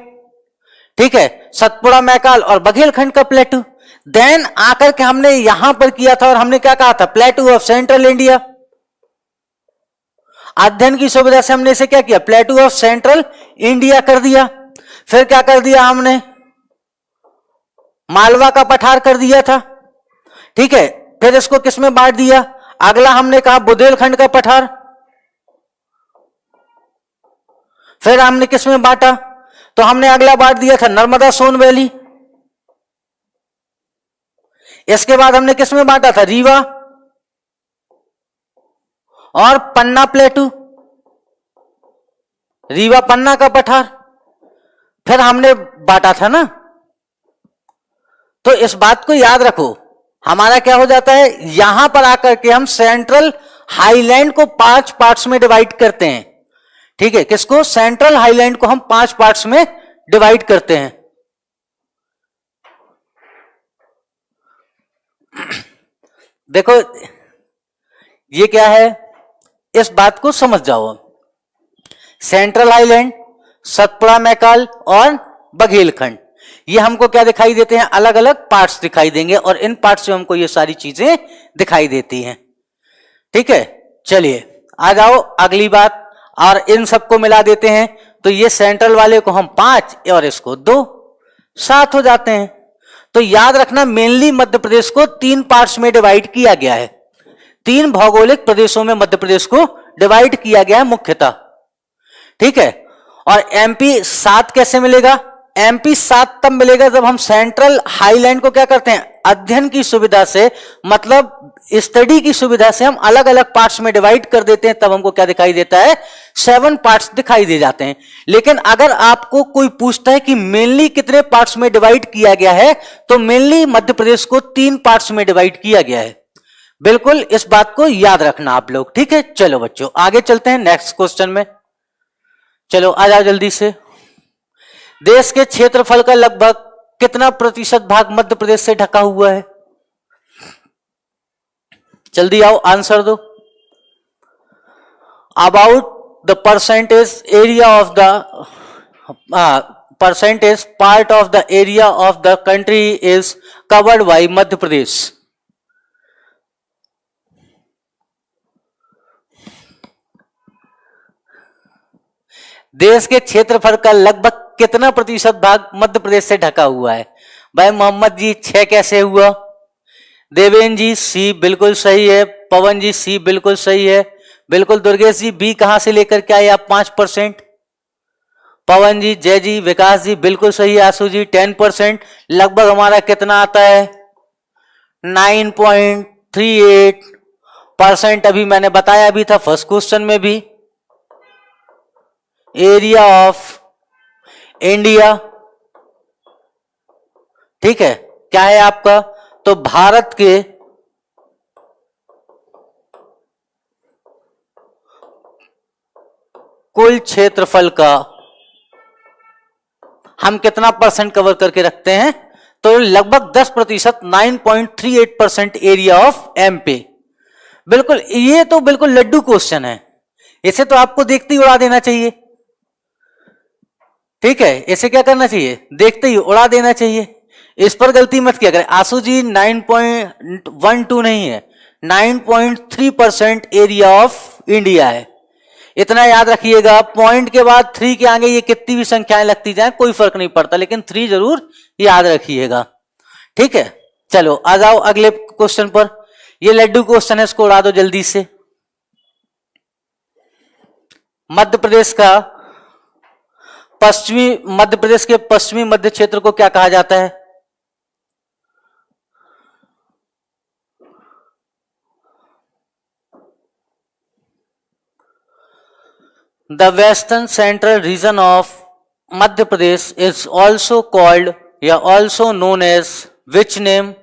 ठीक है, सतपुड़ा, मैकाल और बघेलखंड का प्लेटू। देन आकर के हमने यहां पर किया था और हमने क्या कहा था? प्लेटू ऑफ सेंट्रल इंडिया। अध्ययन की सुविधा से हमने इसे क्या किया? प्लेटू ऑफ सेंट्रल इंडिया कर दिया। फिर क्या कर दिया हमने? मालवा का पठार कर दिया था, ठीक है। फिर इसको किस में बांट दिया? अगला हमने कहा बुंदेलखंड का पठार। फिर हमने किस में बांटा? तो हमने अगला बांट दिया था नर्मदा सोन वैली। इसके बाद हमने किस में बांटा था? रीवा और पन्ना प्लेटू, रीवा पन्ना का पठार। फिर हमने बांटा था ना। तो इस बात को याद रखो, हमारा क्या हो जाता है, यहां पर आकर के हम सेंट्रल हाईलैंड को 5 पार्ट्स में डिवाइड करते हैं, ठीक है। किसको? सेंट्रल हाईलैंड को हम 5 पार्ट्स में डिवाइड करते हैं। देखो ये क्या है, इस बात को समझ जाओ। सेंट्रल हाईलैंड, सतपुड़ा, मैकाल और बघेलखंड, ये हमको क्या दिखाई देते हैं? अलग अलग पार्ट्स दिखाई देंगे और इन पार्ट्स से हमको ये सारी चीजें दिखाई देती हैं, ठीक है। चलिए आ जाओ अगली बात, और इन सबको मिला देते हैं तो ये सेंट्रल वाले को हम 5 और इसको 2, 7 हो जाते हैं। तो याद रखना, मेनली मध्य प्रदेश को 3 पार्ट्स में डिवाइड किया गया है। 3 भौगोलिक प्रदेशों में मध्य प्रदेश को डिवाइड किया गया है मुख्यतः, ठीक है। और एमपी 7 कैसे मिलेगा? एमपी 7 तब मिलेगा जब हम सेंट्रल हाईलैंड को क्या करते हैं? अध्ययन की सुविधा से, मतलब स्टडी की सुविधा से हम अलग अलग पार्ट्स में डिवाइड कर देते हैं, तब हमको क्या दिखाई देता है? 7 पार्ट्स दिखाई दे जाते हैं। लेकिन अगर आपको कोई पूछता है कि मेनली कितने पार्ट्स में डिवाइड किया गया है, तो मेनली मध्य प्रदेश को 3 पार्ट्स में डिवाइड किया गया है। बिल्कुल इस बात को याद रखना आप लोग, ठीक है। चलो बच्चों आगे चलते हैं नेक्स्ट क्वेश्चन में। चलो आ जाओ जल्दी से। देश के क्षेत्रफल का लगभग कितना प्रतिशत भाग मध्य प्रदेश से ढका हुआ है? जल्दी आओ आंसर दो। About the percentage area of the percentage part of the area of the country is covered by Madhya Pradesh. देश के क्षेत्रफल का लगभग कितना प्रतिशत भाग मध्य प्रदेश से ढका हुआ है? भाई मोहम्मद जी 6 कैसे हुआ? देवेंद्र जी सी बिल्कुल सही है। पवन जी सी बिल्कुल सही है। बिल्कुल दुर्गेश जी बी कहां से लेकर के आए आप? 5%। पवन जी, जय जी, विकास जी बिल्कुल सही है। आशु जी 10%। लगभग हमारा कितना आता है? 9.38%। अभी मैंने बताया भी था फर्स्ट क्वेश्चन में भी। एरिया ऑफ इंडिया ठीक है, क्या है आपका, तो भारत के कुल क्षेत्रफल का हम कितना परसेंट कवर करके रखते हैं, तो लगभग 10%, 9.38% एरिया ऑफ एम पे। बिल्कुल, ये तो बिल्कुल लड्डू क्वेश्चन है, इसे तो आपको देखते ही उड़ा देना चाहिए। ठीक है, इसे क्या करना चाहिए, देखते ही उड़ा देना चाहिए, इस पर गलती मत किया करें। आंसू जी 9.12 नहीं है, 9.3% एरिया ऑफ इंडिया है, इतना याद रखिएगा। पॉइंट के बाद 3 के आगे ये कितनी भी संख्याएं लगती जाए कोई फर्क नहीं पड़ता, लेकिन 3 जरूर याद रखिएगा। ठीक है, चलो आ जाओ अगले क्वेश्चन पर। ये लड्डू क्वेश्चन है, इसको उड़ा दो जल्दी से। मध्य प्रदेश के पश्चिमी मध्य क्षेत्र को क्या कहा जाता है? The western central region of Madhya Pradesh is also called या also known as which name?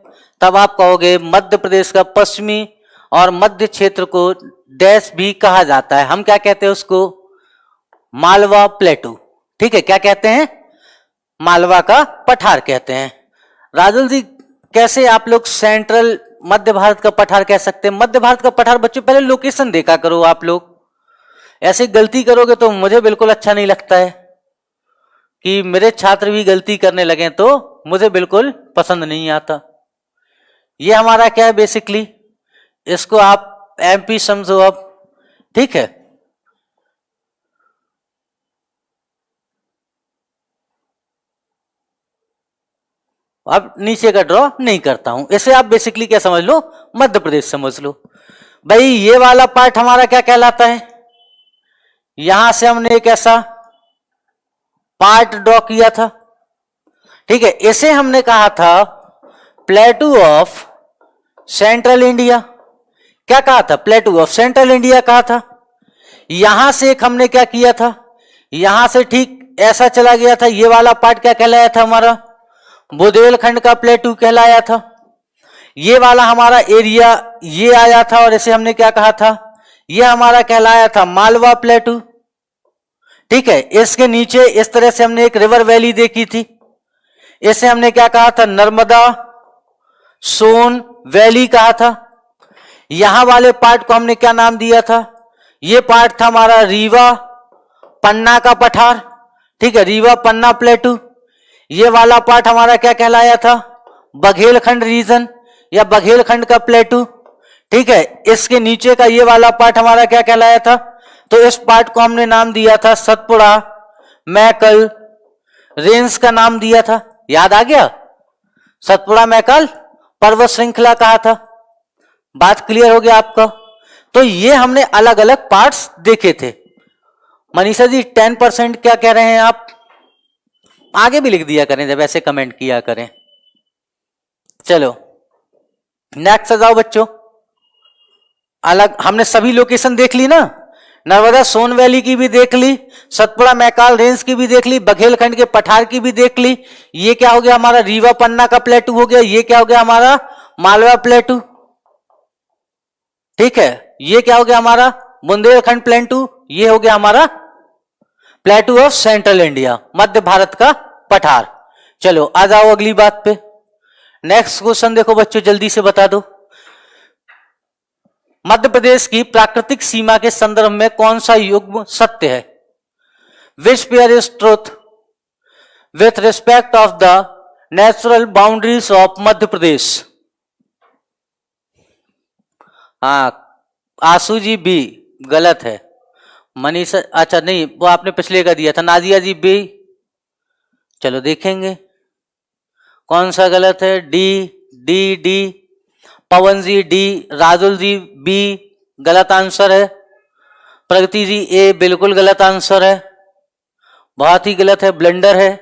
तब आप कहोगे मध्य प्रदेश का पश्चिमी और मध्य क्षेत्र को डैश भी कहा जाता है। हम क्या कहते हैं उसको? मालवा प्लेटू। ठीक है, क्या कहते हैं? मालवा का पठार कहते हैं। राजल जी, कैसे आप लोग सेंट्रल मध्य भारत का पठार कह सकते हैं? मध्य भारत का पठार बच्चों पहले लोकेशन देखा करो, आप लोग ऐसे गलती करोगे तो मुझे बिल्कुल अच्छा नहीं लगता है कि मेरे छात्र भी गलती करने लगे, तो मुझे बिल्कुल पसंद नहीं आता। ये हमारा क्या है बेसिकली, इसको आप एमपी समझो अब। ठीक है, अब नीचे का ड्रॉ नहीं करता हूं, इसे आप बेसिकली क्या समझ लो, मध्य प्रदेश समझ लो। भाई ये वाला पार्ट हमारा क्या कहलाता है? यहां से हमने एक ऐसा पार्ट ड्रॉ किया था। ठीक है, इसे हमने कहा था प्लेटू ऑफ सेंट्रल इंडिया। क्या कहा था? प्लेटू ऑफ सेंट्रल इंडिया कहा था। यहां से एक हमने क्या किया था, यहां से ठीक ऐसा चला गया था, ये वाला पार्ट क्या कहलाया था हमारा? बुंदेलखंड का प्लेटू कहलाया था। ये वाला हमारा एरिया ये आया था और इसे हमने क्या कहा था? ये हमारा कहलाया था मालवा प्लेटू। ठीक है, इसके नीचे इस तरह से हमने एक रिवर वैली देखी थी, इसे हमने क्या कहा था? नर्मदा सोन वैली कहा था। यहां वाले पार्ट को हमने क्या नाम दिया था? ये पार्ट था हमारा रीवा पन्ना का पठार। ठीक है, रीवा पन्ना प्लेटू। ये वाला पार्ट हमारा क्या कहलाया था? बघेलखंड रीजन या बघेलखंड का प्लेटू। ठीक है, इसके नीचे का ये वाला पार्ट हमारा क्या कहलाया था? तो इस पार्ट को हमने नाम दिया था सतपुड़ा मैकल रेंज का नाम दिया था। याद आ गया? सतपुड़ा मैकल पर्वत श्रृंखला कहा था। बात क्लियर हो गया आपका? तो ये हमने अलग अलग पार्ट्स देखे थे। मनीषा जी 10% क्या कह रहे हैं आप? आगे भी लिख दिया करें जब ऐसे कमेंट किया करें। चलो नेक्स्ट आ जाओ बच्चों। अलग हमने सभी लोकेशन देख ली ना, नर्मदा सोन वैली की भी देख ली, सतपुड़ा मैकाल रेंज की भी देख ली, बघेलखंड के पठार की भी देख ली। ये क्या हो गया हमारा? रीवा पन्ना का प्लेटू हो गया। ये क्या हो गया हमारा? मालवा प्लेटू। ठीक है, ये क्या हो गया हमारा? बुंदेलखंड प्लेटू। ये हो गया हमारा प्लेटू of central India, Madhya Bharat का पठार। चलो आ जाओ अगली बात पे। नेक्स्ट क्वेश्चन देखो बच्चों, जल्दी से बता दो। मध्य प्रदेश की प्राकृतिक सीमा के संदर्भ में कौन सा युग्म सत्य है? Which pair is truth with respect of the natural boundaries of Madhya Pradesh? हाँ, आशु जी बी गलत है। मनीषा, अच्छा नहीं, वो आपने पिछले का दिया था। नाजिया जी बी। चलो देखेंगे कौन सा गलत है। D D D. Pawan ji D, Rajul ji B गलत आंसर है। प्रगति जी ए बिल्कुल गलत आंसर है, बहुत ही गलत है, ब्लंडर है।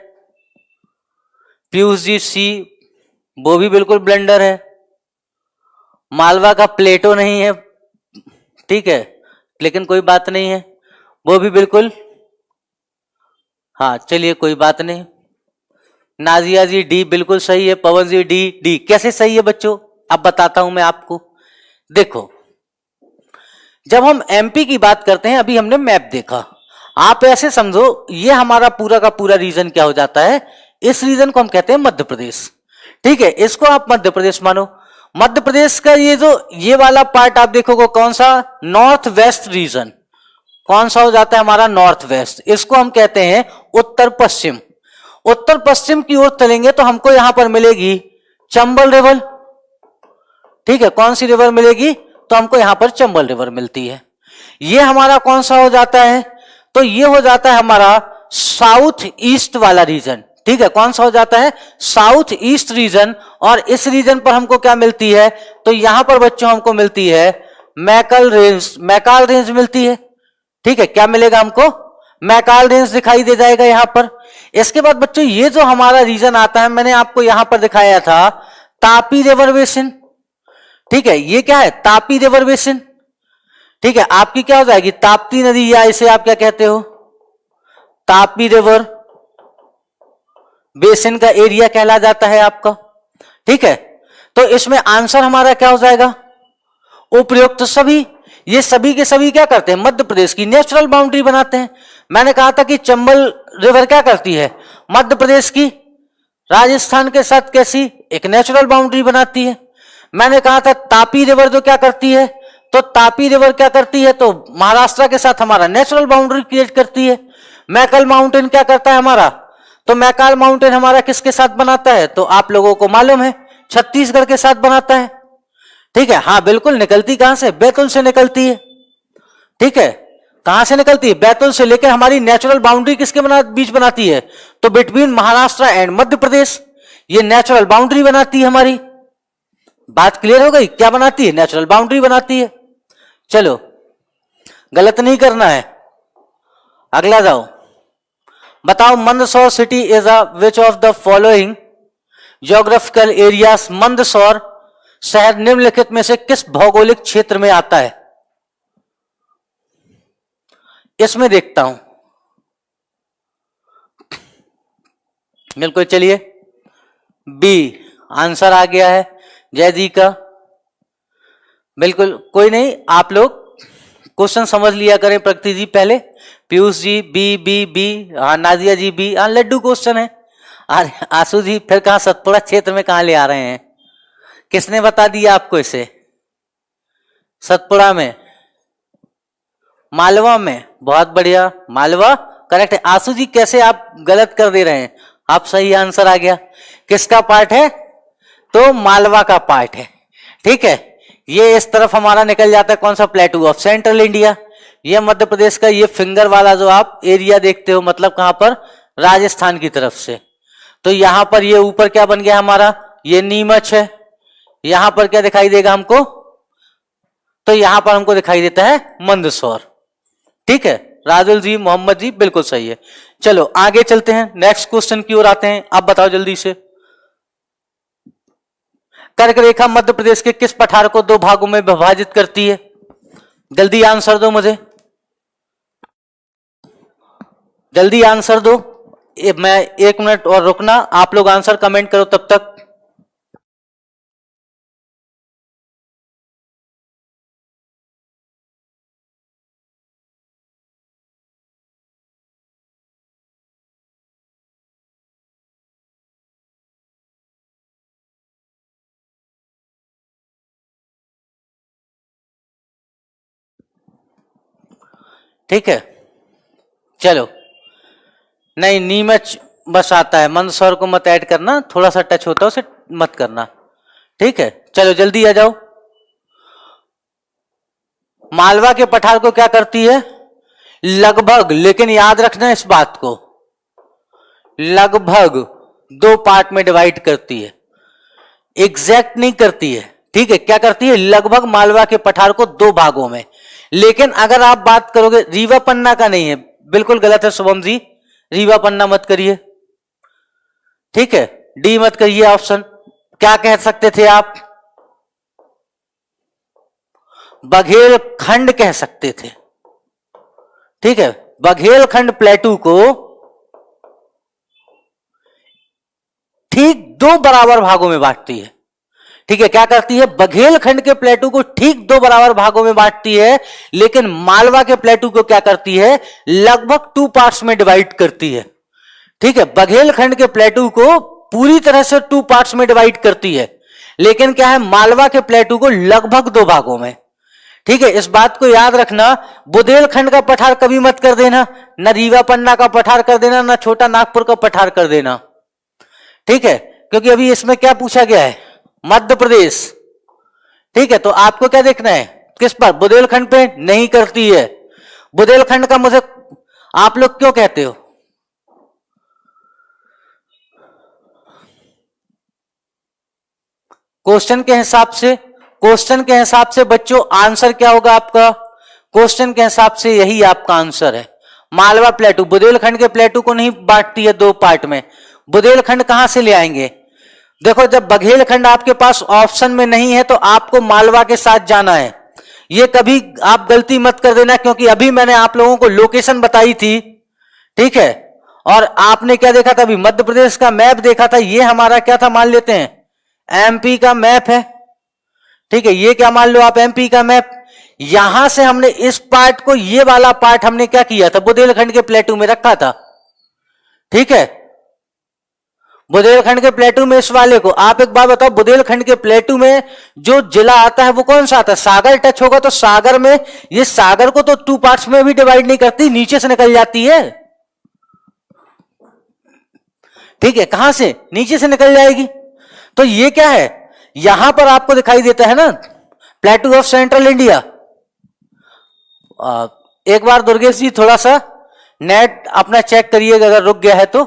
पीयूष जी सी, वो भी बिल्कुल ब्लंडर है। मालवा का प्लेटो नहीं है, ठीक है, लेकिन कोई बात नहीं है, वो भी बिल्कुल। हाँ चलिए कोई बात नहीं। नाजिया जी डी बिल्कुल सही है, पवन जी डी। डी कैसे सही है बच्चों, अब बताता हूं मैं आपको। देखो, जब हम एमपी की बात करते हैं, अभी हमने मैप देखा, आप ऐसे समझो ये हमारा पूरा का पूरा रीजन क्या हो जाता है, इस रीजन को हम कहते हैं मध्य प्रदेश। ठीक है, इसको आप मध्य प्रदेश मानो। मध्य प्रदेश का ये वाला पार्ट आप देखोगे कौन सा, नॉर्थ वेस्ट रीजन। कौन सा हो जाता है हमारा, नॉर्थ वेस्ट। इसको हम कहते हैं उत्तर पश्चिम। उत्तर पश्चिम की ओर चलेंगे तो हमको यहां पर मिलेगी चंबल रिवर। ठीक है, कौन सी रिवर मिलेगी, तो हमको यहां पर चंबल रिवर मिलती है। ये हमारा कौन सा हो जाता है, तो ये हो जाता है हमारा साउथ ईस्ट वाला रीजन। ठीक है, कौन सा हो जाता है, साउथ ईस्ट रीजन। और इस रीजन पर हमको क्या मिलती है, तो यहां पर बच्चों हमको मिलती है मैकल रेंज। मैकाल रेंज मिलती है। ठीक है, क्या मिलेगा हमको, मैकाल रेंज दिखाई दे जाएगा यहां पर। इसके बाद बच्चों ये जो हमारा रीजन आता है, मैंने आपको यहां पर दिखाया था तापी रिवर बेसिन। ठीक है, ये क्या है, तापी रिवर बेसिन। ठीक है, आपकी क्या हो जाएगी, ताप्ती नदी, या इसे आप क्या कहते हो, तापी रिवर बेसिन का एरिया कहला जाता है आपका। ठीक है, तो इसमें आंसर हमारा क्या हो जाएगा, उपयुक्त सभी। ये सभी के सभी क्या करते हैं, मध्य प्रदेश की नेचुरल बाउंड्री बनाते हैं। मैंने कहा था कि चंबल रिवर क्या करती है, मध्य प्रदेश की राजस्थान के साथ कैसी एक नेचुरल बाउंड्री बनाती है। मैंने कहा था तापी रिवर जो क्या करती है, तो तापी रिवर क्या करती है, तो महाराष्ट्र के साथ हमारा नेचुरल बाउंड्री क्रिएट करती है। मैकल माउंटेन क्या करता है हमारा, तो मैकाल माउंटेन हमारा किसके साथ बनाता है, तो आप लोगों को मालूम है छत्तीसगढ़ के साथ बनाता है। ठीक है, हाँ बिल्कुल, निकलती कहां से, बैतूल से निकलती है। ठीक है, कहां से निकलती है, बैतूल से। लेकर हमारी नेचुरल बाउंड्री किसके बीच बनाती है, तो बिटवीन महाराष्ट्र एंड मध्य प्रदेश ये नेचुरल बाउंड्री बनाती है हमारी। बात क्लियर हो गई, क्या बनाती है, नेचुरल बाउंड्री बनाती है। चलो, गलत नहीं करना है, अगला जाओ। बताओ, Mandsaur city is a which of the following geographical areas, Mandsaur शहर निम्नलिखित में से किस भौगोलिक क्षेत्र में आता है। इसमें देखता हूं, बिल्कुल, चलिए बी आंसर आ गया है जय जी का। बिल्कुल, कोई नहीं, आप लोग क्वेश्चन समझ लिया करें। प्रकृति जी पहले, Piyush ji B B B, हाँ नाजिया जी बी, हाँ लड्डू क्वेश्चन है। अरे आशु जी फिर कहां, सतपुड़ा क्षेत्र में कहां ले आ रहे हैं, किसने बता दिया आपको इसे, सतपुड़ा में, मालवा में, बहुत बढ़िया, मालवा करेक्ट है। आशु जी कैसे आप गलत कर दे रहे हैं, आप सही आंसर आ गया। किसका पार्ट है, तो मालवा का पार्ट है। ठीक है, ये इस तरफ हमारा निकल जाता है कौन सा, प्लेटू ऑफ सेंट्रल इंडिया। ये मध्य प्रदेश का ये फिंगर वाला जो आप एरिया देखते हो, मतलब कहां पर, राजस्थान की तरफ से। तो यहां पर ये ऊपर क्या बन गया हमारा, ये नीमच है। यहां पर क्या दिखाई देगा हमको, तो यहां पर हमको दिखाई देता है मंदसौर। ठीक है, राजुल जी, मोहम्मद जी बिल्कुल सही है। चलो आगे चलते हैं, नेक्स्ट क्वेश्चन की ओर आते हैं। आप बताओ जल्दी से, कर्क रेखा मध्य प्रदेश के किस पठार को दो भागों में विभाजित करती है, जल्दी आंसर दो मुझे, जल्दी आंसर दो। मैं 1 मिनट और रुकना, आप लोग आंसर कमेंट करो तब तक। ठीक है, चलो, नहीं नीमच बस आता है, मंदसौर को मत ऐड करना, थोड़ा सा टच होता है उसे मत करना। ठीक है, चलो जल्दी आ जाओ। मालवा के पठार को क्या करती है, लगभग, लेकिन याद रखना इस बात को, लगभग 2 पार्ट में डिवाइड करती है, एग्जैक्ट नहीं करती है। ठीक है, क्या करती है, लगभग मालवा के पठार को 2 भागों में। लेकिन अगर आप बात करोगे, रीवा पन्ना का नहीं है, बिल्कुल गलत है शुभम जी, रीवा पन्ना मत करिए। ठीक है, डी मत करिए ऑप्शन। क्या कह सकते थे आप, बघेल खंड कह सकते थे। ठीक है, बघेल खंड प्लेटू को ठीक 2 बराबर भागों में बांटती है। ठीक है, क्या करती है, बघेलखंड के प्लेटू को ठीक 2 बराबर भागों में बांटती है, लेकिन मालवा के प्लेटू को क्या करती है, लगभग 2 पार्ट्स में डिवाइड करती है। ठीक है, बघेलखंड के प्लेटू को पूरी तरह से 2 पार्ट्स में डिवाइड करती है, लेकिन क्या है, मालवा के प्लेटू को लगभग 2 भागों में। ठीक है, इस बात को याद रखना, बुंदेलखंड का पठार कभी मत कर देना, न रीवा पन्ना का पठार कर देना, न छोटा नागपुर का पठार कर देना। ठीक है, क्योंकि अभी इसमें क्या पूछा गया है, मध्य प्रदेश। ठीक है, तो आपको क्या देखना है, किस पर, बुंदेलखंड पे नहीं करती है। बुंदेलखंड का मुझे आप लोग क्यों कहते हो, क्वेश्चन के हिसाब से बच्चों आंसर क्या होगा आपका, क्वेश्चन के हिसाब से यही आपका आंसर है। मालवा प्लेटू बुंदेलखंड के प्लेटू को नहीं बांटती है 2 पार्ट में। बुंदेलखंड कहां से ले आएंगे, देखो जब बघेलखंड आपके पास ऑप्शन में नहीं है तो आपको मालवा के साथ जाना है। ये कभी आप गलती मत कर देना, क्योंकि अभी मैंने आप लोगों को लोकेशन बताई थी। ठीक है, और आपने क्या देखा था, अभी मध्य प्रदेश का मैप देखा था, ये हमारा क्या था, मान लेते हैं एमपी का मैप है। ठीक है, ये क्या मान लो आप, एमपी का मैप। यहां से हमने इस पार्ट को, ये वाला पार्ट हमने क्या किया था, बुंदेलखंड के प्लेटू में रखा था। ठीक है, बुंदेलखंड के प्लेटू में इस वाले को, आप एक बात बताओ, बुंदेलखंड के प्लेटू में जो जिला आता है वो कौन सा आता है, सागर टच होगा तो सागर में, ये सागर को तो 2 पार्ट्स में भी डिवाइड नहीं करती, नीचे से निकल जाती है। ठीक है, कहां से, नीचे से निकल जाएगी। तो ये क्या है, यहां पर आपको दिखाई देता है ना, प्लेटू ऑफ सेंट्रल इंडिया। एक बार दुर्गेश जी थोड़ा सा नेट अपना चेक करिएगा अगर रुक गया है तो,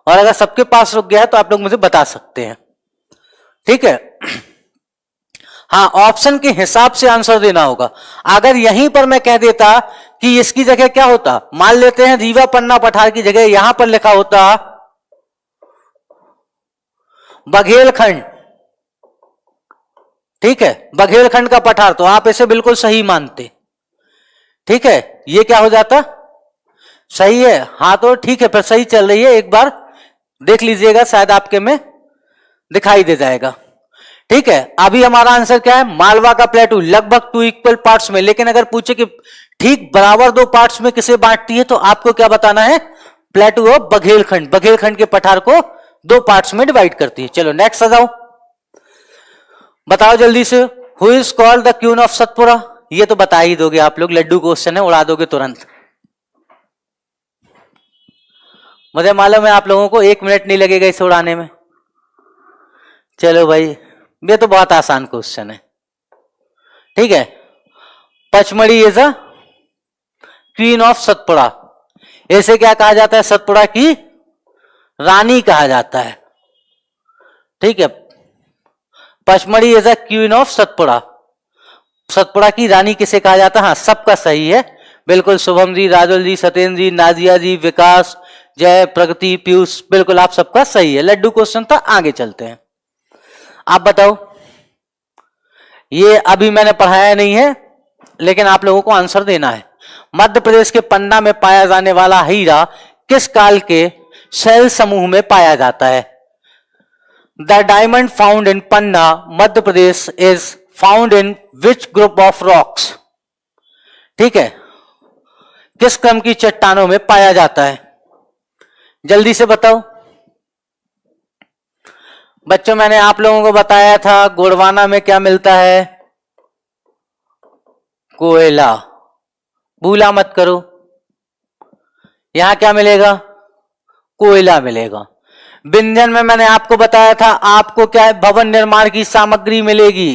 और अगर सबके पास रुक गया है तो आप लोग मुझे बता सकते हैं। ठीक है, हाँ, ऑप्शन के हिसाब से आंसर देना होगा। अगर यहीं पर मैं कह देता कि इसकी जगह क्या होता, मान लेते हैं रीवा पन्ना पठार की जगह यहां पर लिखा होता बघेलखंड। ठीक है, बघेलखंड का पठार, तो आप इसे बिल्कुल सही मानते। ठीक है, ये क्या हो जाता, सही है, हाँ तो ठीक है, फिर सही चल रही है, एक बार देख लीजिएगा, शायद आपके में दिखाई दे जाएगा। ठीक है, अभी हमारा आंसर क्या है, मालवा का प्लेटू लगभग 2 इक्वल पार्ट्स में, लेकिन अगर पूछे कि ठीक बराबर 2 पार्ट्स में किसे बांटती है, तो आपको क्या बताना है, प्लेटू ऑफ बघेलखंड, बघेलखंड के पठार को 2 पार्ट्स में डिवाइड करती है। चलो नेक्स्ट आ जाओ, बताओ जल्दी से, who is called the queen of Satpura. ये तो बता ही दोगे आप लोग, लड्डू क्वेश्चन है, उड़ा दोगे तुरंत। मुझे मालूम है आप लोगों को 1 मिनट नहीं लगेगा इसे उड़ाने में। चलो भाई, ये तो बहुत आसान क्वेश्चन है। ठीक है, Pachmarhi is a queen of Satpura, ऐसे क्या कहा जाता है, सतपुड़ा की रानी कहा जाता है। ठीक है, Pachmarhi is a queen of Satpura, Satpura की रानी किसे कहा जाता है, हाँ सबका सही है, बिल्कुल। शुभम जी, राजुल जी, सत्येंद्र जी, नाजिया जी, विकास, जय, प्रगति, पीयूष, बिल्कुल आप सबका सही है। लड्डू क्वेश्चन था, आगे चलते हैं। आप बताओ, ये अभी मैंने पढ़ाया नहीं है, लेकिन आप लोगों को आंसर देना है। मध्य प्रदेश के पन्ना में पाया जाने वाला हीरा किस काल के शैल समूह में पाया जाता है। The diamond found in Panna Madhya Pradesh is found in which group of rocks. ठीक है, किस क्रम की चट्टानों में पाया जाता है, जल्दी से बताओ बच्चों। मैंने आप लोगों को बताया था गोंडवाना में क्या मिलता है, कोयला, भूला मत करो। यहां क्या मिलेगा, कोयला मिलेगा। विंध्यन में मैंने आपको बताया था आपको क्या है, भवन निर्माण की सामग्री मिलेगी।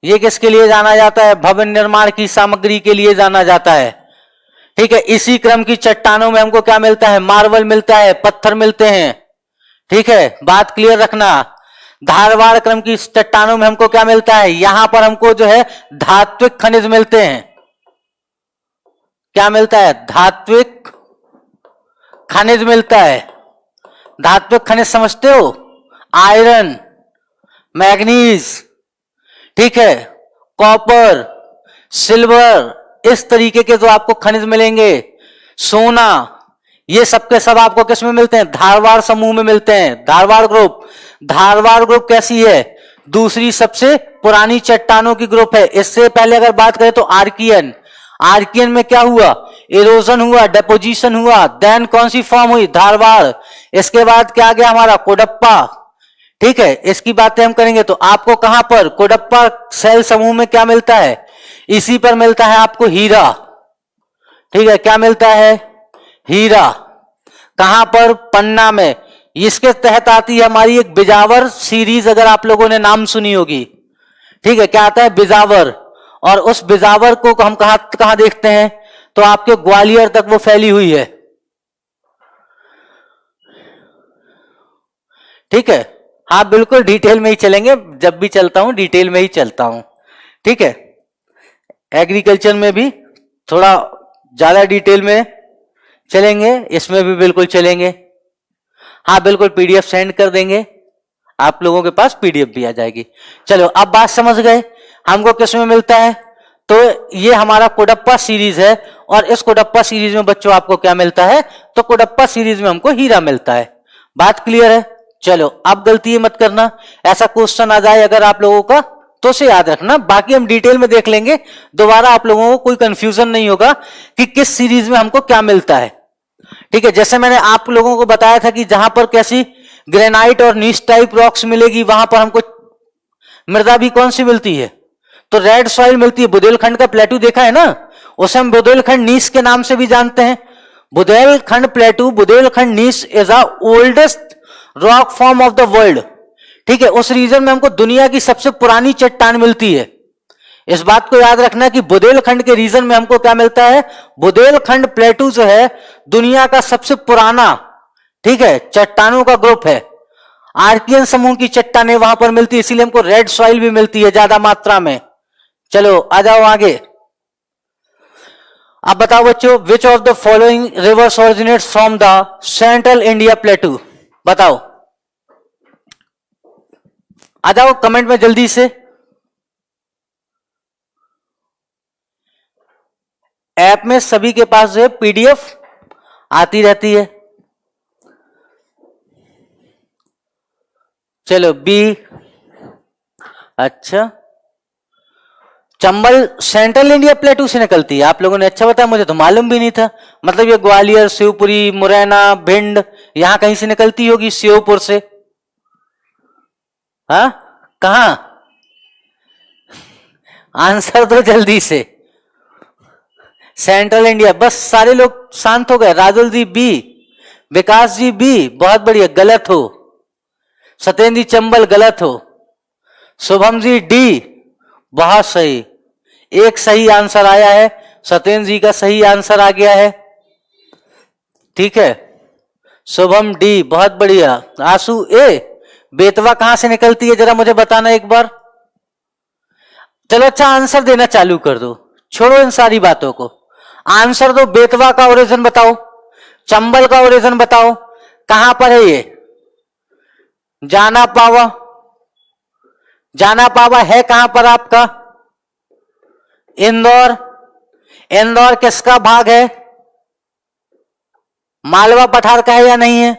ये किसके लिए जाना जाता है, भवन निर्माण की सामग्री के लिए जाना जाता है। ठीक है, इसी क्रम की चट्टानों में हमको क्या मिलता है, मार्बल मिलता है, पत्थर मिलते हैं। ठीक है, बात क्लियर रखना। धारवाड़ क्रम की चट्टानों में हमको क्या मिलता है, यहां पर हमको जो है धात्विक खनिज मिलते हैं। क्या मिलता है, धात्विक खनिज मिलता है। धात्विक खनिज समझते हो, आयरन, मैग्नीज, ठीक है, कॉपर, सिल्वर, इस तरीके के जो आपको खनिज मिलेंगे, सोना, ये सबके सब आपको किस में मिलते हैं? धारवाड़ समूह में मिलते हैं। धारवाड़ ग्रुप, धारवाड़ ग्रुप कैसी है? दूसरी सबसे पुरानी चट्टानों की ग्रुप है। इससे पहले अगर बात करें तो आर्कियन, आर्कियन में क्या हुआ? इरोजन हुआ, डेपोजिशन हुआ, देन कौन सी फॉर्म हुई? धारवाड़। इसके बाद क्या आ गया हमारा? कोडप्पा। ठीक है, इसकी बातें हम करेंगे। तो आपको कहां पर कोडप्पा सेल समूह में क्या मिलता है? इसी पर मिलता है आपको हीरा। ठीक है, क्या मिलता है? हीरा। कहां पर? पन्ना में। इसके तहत आती है हमारी एक बिजावर सीरीज, अगर आप लोगों ने नाम सुनी होगी। ठीक है, क्या आता है? बिजावर। और उस बिजावर को हम कहां कहां देखते हैं? तो आपके ग्वालियर तक वो फैली हुई है। ठीक है, हाँ बिल्कुल डिटेल में ही चलेंगे, जब भी चलता हूं डिटेल में ही चलता हूं। ठीक है, एग्रीकल्चर में भी थोड़ा ज्यादा डिटेल में चलेंगे, इसमें भी बिल्कुल चलेंगे। हाँ बिल्कुल, पीडीएफ सेंड कर देंगे, आप लोगों के पास पीडीएफ भी आ जाएगी। चलो अब बात समझ गए हमको किस में मिलता है? तो ये हमारा कोडप्पा सीरीज है, और इस कोडप्पा सीरीज में बच्चों आपको क्या मिलता है? तो कोडप्पा सीरीज में हमको हीरा मिलता है। बात क्लियर है? चलो अब गलती मत करना, ऐसा क्वेश्चन आ जाए अगर आप लोगों का तो उसे याद रखना, बाकी हम डिटेल में देख लेंगे। दोबारा आप लोगों को कोई कंफ्यूजन नहीं होगा कि किस सीरीज में हमको क्या मिलता है। ठीक है, जैसे मैंने आप लोगों को बताया था कि जहां पर कैसी ग्रेनाइट और नीस टाइप रॉक्स मिलेगी, वहां पर हमको मृदा भी कौन सी मिलती है? तो रेड सॉइल मिलती है। बुंदेलखंड का प्लेटू देखा है ना, उसे हम बुंदेलखंड नीस के नाम से भी जानते हैं। बुंदेलखंड प्लेटू, बुंदेलखंड नीस is the oldest rock form of the world. ठीक है, उस रीजन में हमको दुनिया की सबसे पुरानी चट्टान मिलती है। इस बात को याद रखना कि बुंदेलखंड के रीजन में हमको क्या मिलता है? बुंदेलखंड प्लेटू जो है दुनिया का सबसे पुराना, ठीक है, चट्टानों का ग्रुप है। आर्कियन समूह की चट्टानें वहां पर मिलती है, इसीलिए हमको रेड सॉइल भी मिलती है ज्यादा मात्रा में। चलो आ जाओ आगे। अब बताओ बच्चों, विच of the following rivers originates from the central India प्लेटू? बताओ, आ जाओ कमेंट में जल्दी से। ऐप में सभी के पास जो है पीडीएफ आती रहती है। चलो बी। अच्छा, चंबल सेंट्रल इंडिया प्लेटू से निकलती है? आप लोगों ने अच्छा बताया, मुझे तो मालूम भी नहीं था। मतलब ये ग्वालियर, शिवपुरी, मुरैना, भिंड, यहां कहीं से निकलती होगी, श्योपुर से। हाँ, कहां? आंसर दो जल्दी से। Central India. बस सारे लोग शांत हो गए। राजुल जी बी, विकास जी बी, बहुत बढ़िया, गलत हो। सत्येंद्र जी चंबल, गलत हो। शुभम जी डी, बहुत सही, एक सही आंसर आया है, सत्येंद्र जी का सही आंसर आ गया है। ठीक है, शुभम डी, बहुत बढ़िया। आंसू ए, बेतवा कहां से निकलती है जरा मुझे बताना एक बार। चलो अच्छा, आंसर देना चालू कर दो, छोड़ो इन सारी बातों को, आंसर दो। बेतवा का ओरिजिन बताओ, चंबल का ओरिजिन बताओ, कहां पर है ये? जाना पावा, जाना पावा है कहां पर आपका? इंदौर। इंदौर किसका भाग है? मालवा पठार का है या नहीं है?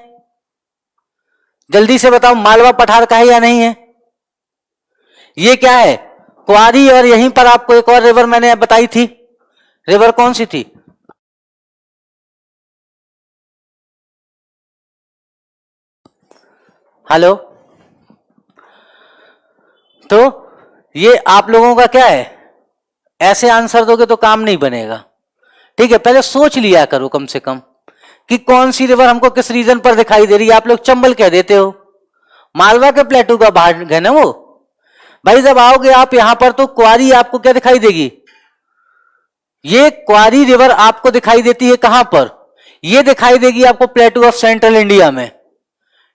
जल्दी से बताओ, मालवा पठार का है या नहीं है? ये क्या है? क्वारी। और यहीं पर आपको एक और रिवर मैंने बताई थी, रिवर कौन सी थी? हेलो। तो ये आप लोगों का क्या है, ऐसे आंसर दोगे तो काम नहीं बनेगा। ठीक है, पहले सोच लिया करो कम से कम कि कौन सी रिवर हमको किस रीजन पर दिखाई दे रही है। आप लोग चंबल कह देते हो, मालवा के प्लेटू का भाग है ना वो। भाई जब आओगे आप यहां पर तो क्वारी आपको क्या दिखाई देगी? ये क्वारी रिवर आपको दिखाई देती है कहां पर? ये दिखाई देगी आपको प्लेटू ऑफ सेंट्रल इंडिया में।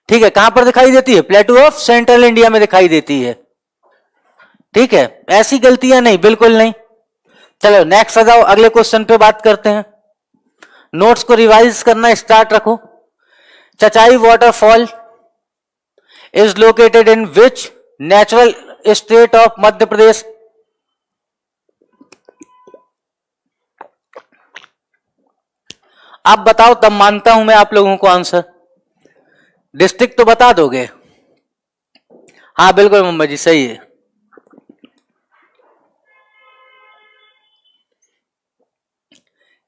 ठीक है, कहां पर दिखाई देती है? प्लेटू ऑफ सेंट्रल इंडिया में दिखाई देती है। ठीक है, ऐसी गलतियां नहीं, बिल्कुल नहीं। चलो नेक्स्ट आ जाओ, अगले क्वेश्चन पे बात करते हैं। नोट्स को रिवाइज करना स्टार्ट रखो। Chachai waterfall is located in which natural state of Madhya Pradesh? आप बताओ, तब मानता हूं मैं आप लोगों को आंसर। डिस्ट्रिक्ट तो बता दोगे? हाँ बिल्कुल मोहम्मद जी, सही है।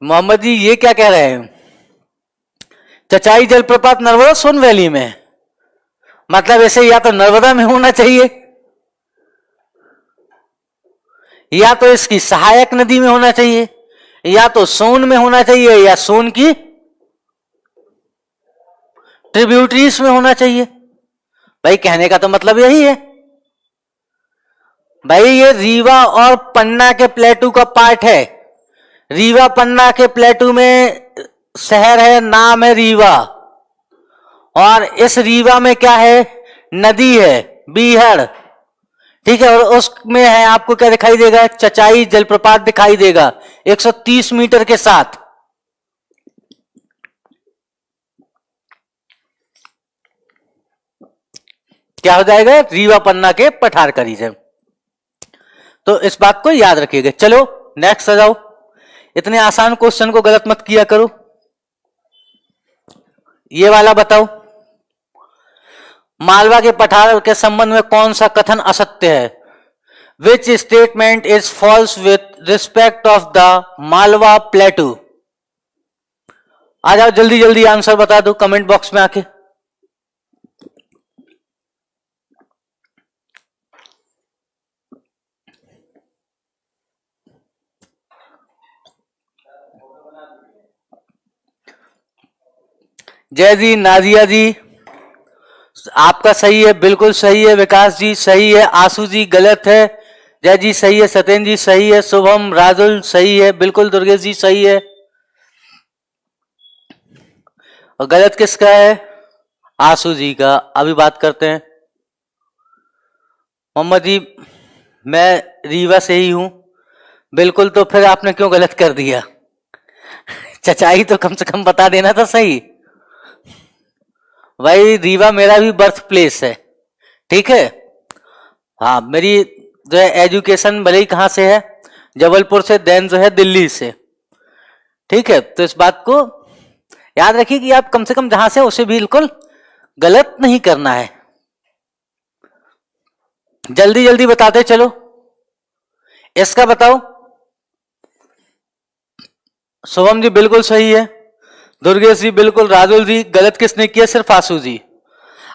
मोहम्मद जी ये क्या कह रहे हैं? चचाई जलप्रपात नर्मदा सोन वैली में, मतलब ऐसे या तो नर्मदा में होना चाहिए, या तो इसकी सहायक नदी में होना चाहिए, या तो सोन में होना चाहिए, या सोन की ट्रिब्यूटरीज में होना चाहिए। भाई कहने का तो मतलब यही है। भाई ये रीवा और पन्ना के प्लेटू का पार्ट है। रीवा पन्ना के प्लेटू में शहर है, नाम है रीवा, और इस रीवा में क्या है? नदी है बीहड़, ठीक है। और उसमें है, आपको क्या दिखाई देगा? चचाई जलप्रपात दिखाई देगा 130 मीटर के साथ। क्या हो जाएगा? रीवा पन्ना के पठार करीब है। तो इस बात को याद रखिएगा। चलो नेक्स्ट आ जाओ। इतने आसान क्वेश्चन को गलत मत किया करो। ये वाला बताओ, मालवा के पठार के संबंध में कौन सा कथन असत्य है? Which statement is false with respect of the Malwa plateau? आ जाओ जल्दी जल्दी आंसर बता दो कमेंट बॉक्स में आके। जय जी, नाजिया जी आपका सही है, बिल्कुल सही है। विकास जी सही है। आशु जी गलत है। जय जी सही है। सत्येंद्र जी सही है। शुभम राजुल सही है, बिल्कुल। दुर्गेश जी सही है। और गलत किसका है? आशु जी का। अभी बात करते हैं। मोहम्मद जी मैं रीवा से ही हूं। बिल्कुल, तो फिर आपने क्यों गलत कर दिया? चचाई तो कम से कम बता देना था सही। भाई रीवा मेरा भी बर्थ प्लेस है, ठीक है। हाँ, मेरी जो है एजुकेशन भले ही कहां से है, जबलपुर से, देन जो है दिल्ली से, ठीक है। तो इस बात को याद रखिए कि आप कम से कम जहां से उसे बिल्कुल गलत नहीं करना है। जल्दी जल्दी बताते चलो। इसका बताओ। शुभम जी बिल्कुल सही है। दुर्गेश जी बिल्कुल। राजुल जी गलत किसने किया? सिर्फ आशु जी।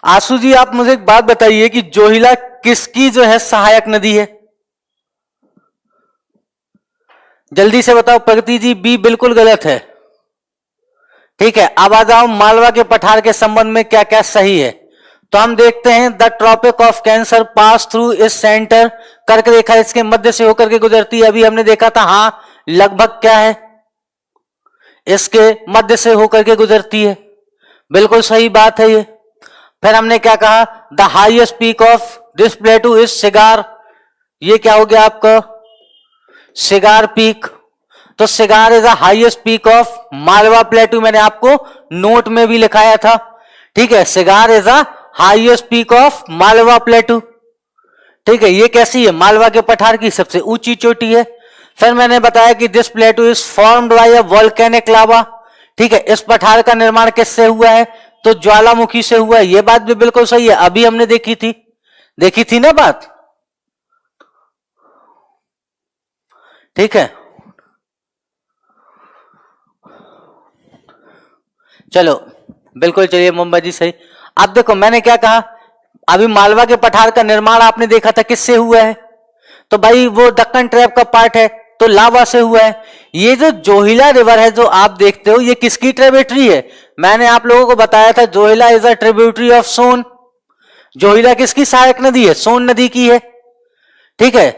आशु जी आप मुझे एक बात बताइए कि जोहिला किसकी जो है सहायक नदी है? जल्दी से बताओ। प्रगति जी बी बिल्कुल गलत है, ठीक है। अब आ जाओ मालवा के पठार के संबंध में क्या क्या सही है। तो हम देखते हैं the tropic of cancer pass through इस सेंटर, कर्क रेखा इसके मध्य से होकर के गुजरती है। अभी हमने देखा था, हाँ लगभग क्या है, इसके मध्य से होकर के गुजरती है, बिल्कुल सही बात है ये। फिर हमने क्या कहा? The highest peak of this plateau is Sigar. ये क्या हो गया आपका? सिगार पीक। तो Sigar is the highest peak of Malwa plateau, मैंने आपको नोट में भी लिखाया था, ठीक है। Sigar is the highest peak of Malwa plateau, ठीक है। ये कैसी है? मालवा के पठार की सबसे ऊंची चोटी है। फिर मैंने बताया कि this plateau is formed by a volcanic lava, ठीक है। इस पठार का निर्माण किससे हुआ है? तो ज्वालामुखी से हुआ है। ये बात भी बिल्कुल सही है, अभी हमने देखी थी ना बात, ठीक है। चलो बिल्कुल, चलिए मुंबई जी सही। अब देखो मैंने क्या कहा, अभी मालवा के पठार का निर्माण आपने देखा था किससे हुआ है? तो भाई वो दक्कन ट्रैप का पार्ट है, तो लावा से हुआ है। ये जो जोहिला रिवर है जो आप देखते हो, ये किसकी ट्रिब्यूटरी है? मैंने आप लोगों को बताया था Johila is a tributary of Son. Johila किसकी सहायक नदी है? सोन नदी की है, ठीक है।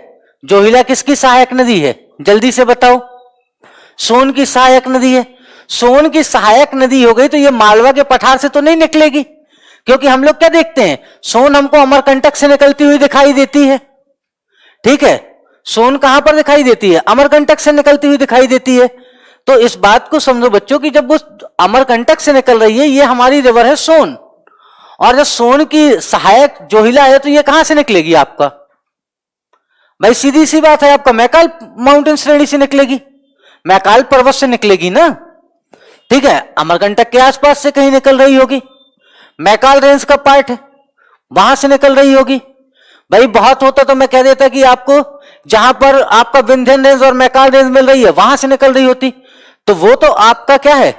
जोहिला किसकी सहायक नदी है? जल्दी से बताओ। सोन की सहायक नदी है। सोन की सहायक नदी हो गई तो ये मालवा के पठार से तो नहीं निकलेगी, क्योंकि हम लोग क्या देखते हैं, सोन हमको अमरकंटक से निकलती हुई दिखाई देती है, ठीक है। सोन कहां पर दिखाई देती है? अमरकंटक से निकलती हुई दिखाई देती है। तो इस बात को समझो बच्चों कि जब वो अमरकंटक से निकल रही है, ये हमारी रिवर है सोन, और जब सोन की सहायक जोहिला है तो ये कहां से निकलेगी आपका? भाई सीधी सी बात है, आपका मैकाल माउंटेन श्रेणी से निकलेगी, मैकाल पर्वत से निकलेगी ना। ठीक है, अमरकंटक के आसपास से कहीं निकल रही होगी, मैकाल रेंज का पार्ट है वहां से निकल रही होगी। भाई बहुत होता तो मैं कह देता कि आपको जहां पर आपका विंध्यन रेंज और मैकाल रेंज मिल रही है वहां से निकल रही होती, तो वो तो आपका क्या है,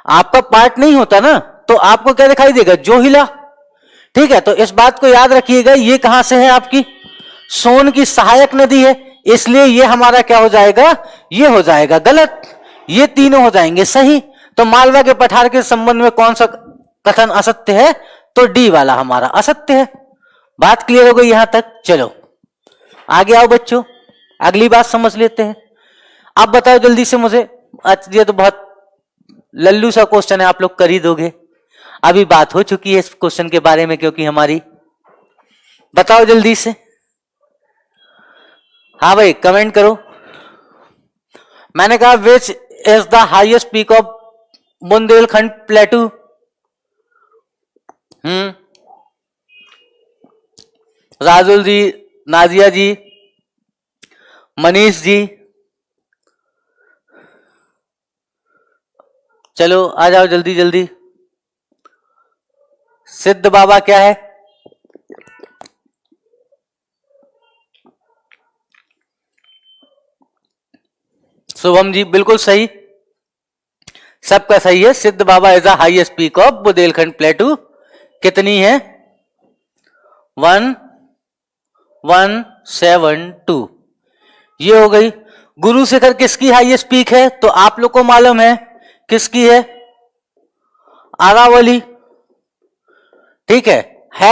आपका पार्ट नहीं होता ना, तो आपको क्या दिखाई देगा, जोहिला। ठीक है, तो इस बात को याद रखिएगा, ये कहां से है, आपकी सोन की सहायक नदी है, इसलिए ये हमारा क्या हो जाएगा, ये हो जाएगा गलत, ये तीनों हो जाएंगे सही। तो मालवा के पठार के संबंध में कौन सा कथन असत्य है, तो डी वाला हमारा असत्य है। बात क्लियर हो गई यहां तक। चलो आगे आओ बच्चों, अगली बात समझ लेते हैं। अब बताओ जल्दी से मुझे, ये तो बहुत लल्लू सा क्वेश्चन है, आप लोग कर ही दोगे, अभी बात हो चुकी है इस क्वेश्चन के बारे में क्योंकि हमारी, बताओ जल्दी से। हाँ भाई कमेंट करो। मैंने कहा which is the highest peak of Bundelkhand plateau. Rajul ji, Nazia ji, Manish ji, चलो आ जाओ जल्दी जल्दी। सिद्ध बाबा क्या है, शुभम जी बिल्कुल सही, सबका सही है। Siddh Baba is the highest peak of Bundelkhand plateau. कितनी है, 1172, ये हो गई। गुरु शिखर किसकी हाईएस्ट पीक है, तो आप लोग को मालूम है किसकी है, अरावली। ठीक है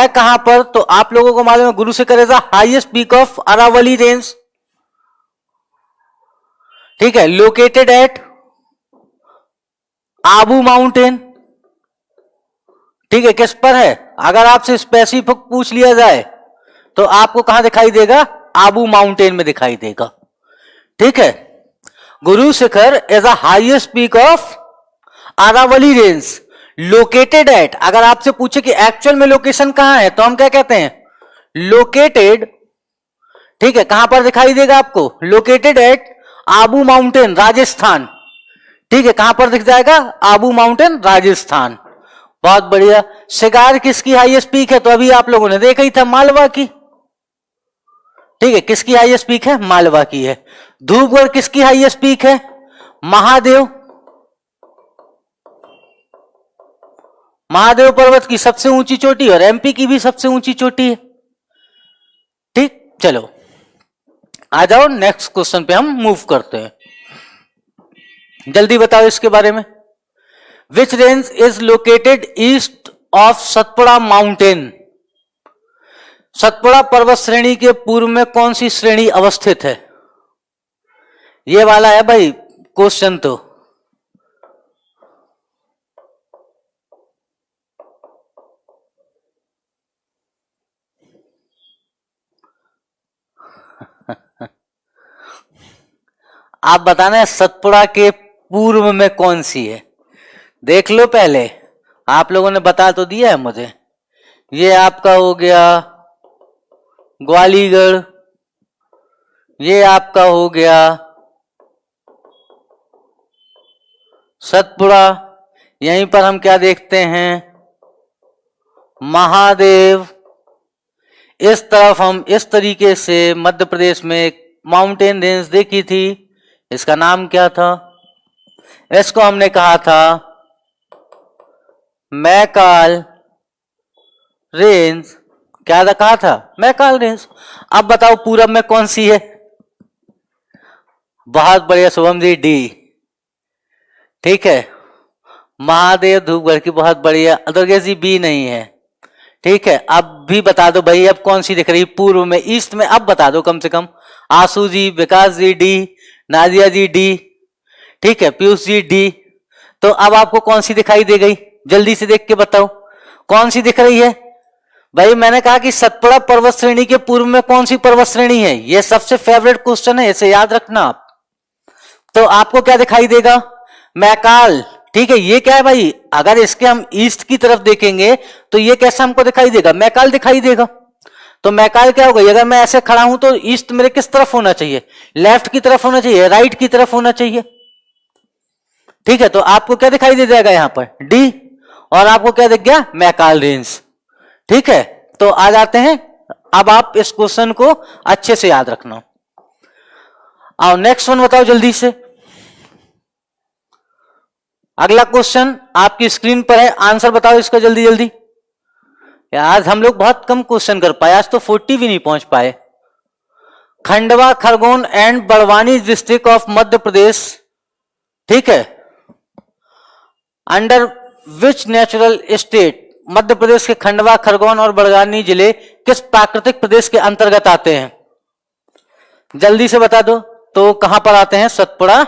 कहां पर, तो आप लोगों को मालूम है Guru Shikhar is the highest peak of Aravali range. ठीक है, लोकेटेड एट आबू माउंटेन। ठीक है, किस पर है, अगर आपसे स्पेसिफिक पूछ लिया जाए तो आपको कहां दिखाई देगा, आबू माउंटेन में दिखाई देगा। ठीक है, Guru Shikhar is the highest peak of Aravali range, located at, अगर आपसे पूछे कि एक्चुअल में लोकेशन कहां है तो हम क्या कहते हैं, लोकेटेड। ठीक है, कहां पर दिखाई देगा आपको, located at Abu mountain Rajasthan. ठीक है, कहां पर दिख जाएगा, आबू माउंटेन राजस्थान। बहुत बढ़िया। शिगार किसकी हाईएस्ट पीक है, तो अभी आप लोगों ने देखा ही था, मालवा की। ठीक है, किसकी हाईएस्ट पीक है, मालवा की है। धूपगढ़ किसकी हाईएस्ट पीक है, महादेव। महादेव पर्वत की सबसे ऊंची चोटी और एमपी की भी सबसे ऊंची चोटी है। ठीक, चलो आ जाओ नेक्स्ट क्वेश्चन पे हम मूव करते हैं, जल्दी बताओ इसके बारे में। Which range is located east of Satpura mountain, Satpura पर्वत श्रेणी के पूर्व में कौन सी श्रेणी अवस्थित है, ये वाला है भाई क्वेश्चन। तो आप बताना है सतपुड़ा के पूर्व में कौन सी है, देख लो पहले, आप लोगों ने बता तो दिया है मुझे। ये आपका हो गया ग्वालीगढ़, ये आपका हो गया सतपुड़ा, यहीं पर हम क्या देखते हैं, महादेव। इस तरफ हम इस तरीके से मध्य प्रदेश में एक माउंटेन रेंज देखी थी, इसका नाम क्या था, इसको हमने कहा था मैकाल रेंज। क्या कहा था, मैकाल रेंज। अब बताओ पूरब में कौन सी है, बहुत बढ़िया शुभम जी, डी। ठीक है, महादेव धूपगढ़ की, बहुत बढ़िया। दुर्गेश जी बी नहीं है। ठीक है, अब भी बता दो भाई, अब कौन सी दिख रही पूर्व में, ईस्ट में, अब बता दो कम से कम। आशु जी, विकास जी डी, नाजिया जी डी, ठीक है, पीयूष जी डी। तो अब आपको कौन सी दिखाई दे गई, जल्दी से देख के बताओ कौन सी दिख रही है। भाई मैंने कहा कि सतपुड़ा पर्वत श्रेणी के पूर्व में कौन सी पर्वत श्रेणी है, यह सबसे फेवरेट क्वेश्चन है, इसे याद रखना आप। तो आपको क्या दिखाई देगा, मैकाल। ठीक है, ये क्या है भाई, अगर इसके हम ईस्ट की तरफ देखेंगे तो ये कैसा हमको दिखाई देगा, मैकाल दिखाई देगा। तो मैकाल क्या हो गई, अगर मैं ऐसे खड़ा हूं तो ईस्ट मेरे किस तरफ होना चाहिए, लेफ्ट की तरफ होना चाहिए, राइट की तरफ होना चाहिए। ठीक है, तो आपको क्या दिखाई दे जाएगा यहाँ पर डी, और आपको क्या दिख गया मैकाल रेंज। ठीक है, तो आ जाते हैं, अब आप इस क्वेश्चन को अच्छे से याद रखना। आओ नेक्स्ट वन बताओ जल्दी से। अगला क्वेश्चन आपकी स्क्रीन पर है, आंसर बताओ इसका जल्दी जल्दी। आज हम लोग बहुत कम क्वेश्चन कर पाए, आज तो 40 भी नहीं पहुंच पाए। Khandwa, Khargone and Barwani district of Madhya Pradesh, ठीक है, under which natural state, Madhya Pradesh के खंडवा, खरगोन और बड़वानी जिले किस प्राकृतिक प्रदेश के अंतर्गत आते हैं? जल्दी से बता दो। तो कहां पर आते हैं? सतपुड़ा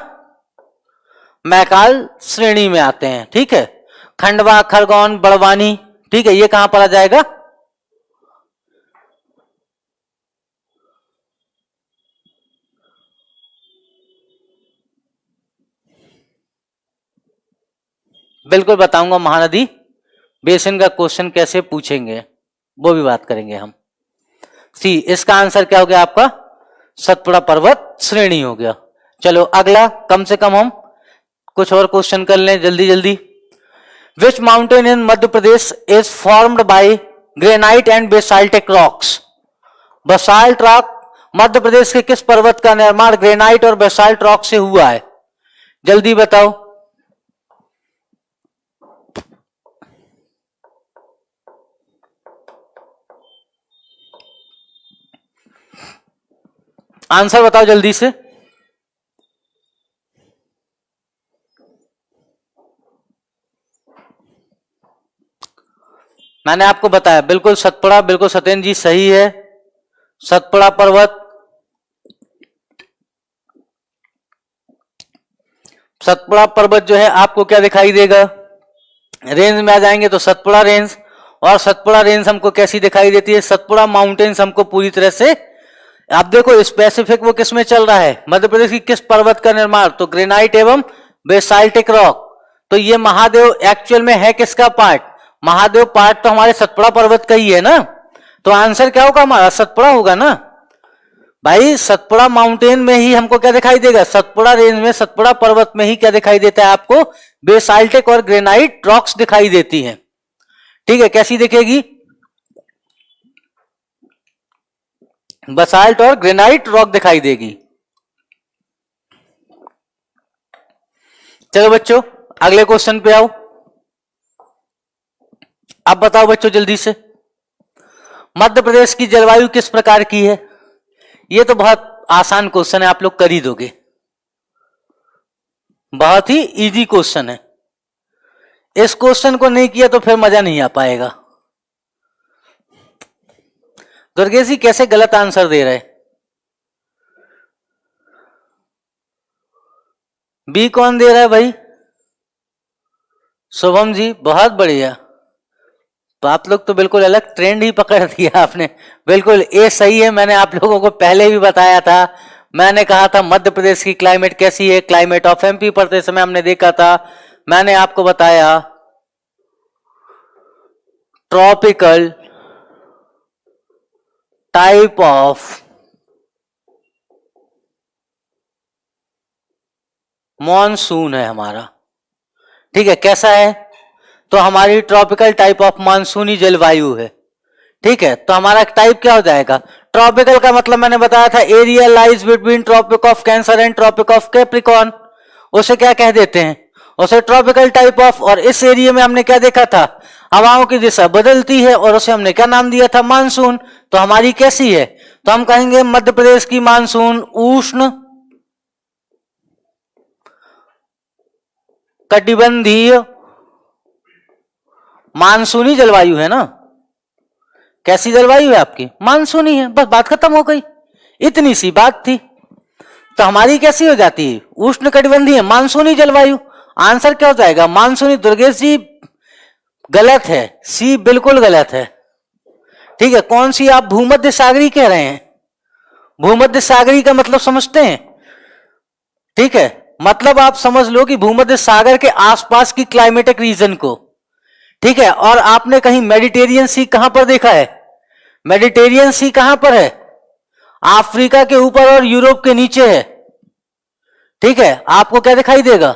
मैकाल श्रेणी में आते हैं। ठीक है, खंडवा, खरगोन, बड़वानी, ठीक है, ये कहां पर आ जाएगा? बिल्कुल बताऊंगा, महानदी बेसिन का क्वेश्चन कैसे पूछेंगे वो भी बात करेंगे हम। सी, इसका आंसर क्या हो गया आपका? सतपुड़ा पर्वत श्रेणी हो गया। चलो अगला, कम से कम हम कुछ और क्वेश्चन कर लें जल्दी जल्दी। Which mountain in Madhya Pradesh is formed by granite and basaltic rocks? Basalt rock, Madhya Pradesh के किस पर्वत का निर्माण ग्रेनाइट और बेसाल्ट रॉक से हुआ है? जल्दी बताओ। आंसर बताओ जल्दी से। मैंने आपको बताया, बिल्कुल सतपुड़ा, बिल्कुल सत्येंद्र जी सही है, सतपुड़ा पर्वत। सतपुड़ा पर्वत जो है आपको क्या दिखाई देगा? रेंज में आ जाएंगे तो सतपुड़ा रेंज, और सतपुड़ा रेंज हमको कैसी दिखाई देती है? सतपुड़ा माउंटेन्स हमको पूरी तरह से, आप देखो स्पेसिफिक वो किस में चल रहा है, मध्य प्रदेश की किस पर्वत का निर्माण? तो ग्रेनाइट एवं बेसाल्टिक रॉक। तो ये महादेव एक्चुअल में है किसका पार्ट? महादेव पार्ट तो हमारे सतपुड़ा पर्वत का ही है ना, तो आंसर क्या होगा हमारा? सतपुड़ा होगा ना भाई। सतपुड़ा माउंटेन में ही हमको क्या दिखाई देगा? सतपुड़ा रेंज में, सतपुड़ा पर्वत में ही क्या दिखाई देता है आपको? बेसाल्टिक और ग्रेनाइट रॉक्स दिखाई देती हैं। ठीक है, कैसी दिखेगी? बसाल्ट और ग्रेनाइट रॉक दिखाई देगी। चलो बच्चों अगले क्वेश्चन पे आओ। अब बताओ बच्चों जल्दी से, मध्य प्रदेश की जलवायु किस प्रकार की है? ये तो बहुत आसान क्वेश्चन है, आप लोग कर ही दोगे, बहुत ही इजी क्वेश्चन है। इस क्वेश्चन को नहीं किया तो फिर मजा नहीं आ पाएगा। दुर्गेश जी कैसे गलत आंसर दे रहे? बी कौन दे रहा है भाई? शुभम जी, बहुत बढ़िया। तो आप लोग तो बिल्कुल अलग ट्रेंड ही पकड़ दिया आपने। बिल्कुल ए सही है, मैंने आप लोगों को पहले भी बताया था। मैंने कहा था मध्य प्रदेश की क्लाइमेट कैसी है, क्लाइमेट ऑफ एमपी पढ़ते समय हमने देखा था, मैंने आपको बताया ट्रॉपिकल टाइप ऑफ मॉनसून है हमारा। ठीक है, कैसा है? तो हमारी ट्रॉपिकल टाइप ऑफ मानसूनी जलवायु है। ठीक है, तो हमारा टाइप क्या हो जाएगा? ट्रॉपिकल का मतलब मैंने बताया था area lies between tropic of cancer and tropic of capricorn. उसे क्या कह देते हैं? उसे ट्रॉपिकल टाइप ऑफ। और इस एरिया में हमने क्या देखा था? हवाओं की दिशा बदलती है, और उसे हमने क्या नाम दिया था? मानसून। तो हमारी कैसी है? तो हम कहेंगे मध्य प्रदेश की मानसून उष्ण कटिबंधीय मानसूनी जलवायु है ना। कैसी जलवायु है आपकी? मानसूनी है, बस बात खत्म हो गई, इतनी सी बात थी। तो हमारी कैसी हो जाती है? उष्ण कटिबंधीय मानसूनी जलवायु। आंसर क्या हो जाएगा? मानसूनी। दुर्गेश जी गलत है, सी बिल्कुल गलत है। ठीक है, कौन सी? आप भूमध्य सागरी कह रहे हैं। भूमध्य सागरी का मतलब समझते हैं? ठीक है, मतलब आप समझ लो कि भूमध्य सागर के आसपास की क्लाइमेटिक रीजन को। ठीक है, और आपने कहीं मेडिटेरियन सी कहां पर देखा है? मेडिटेरियन सी कहां पर है? अफ्रीका के ऊपर और यूरोप के नीचे है। ठीक है, आपको क्या दिखाई देगा?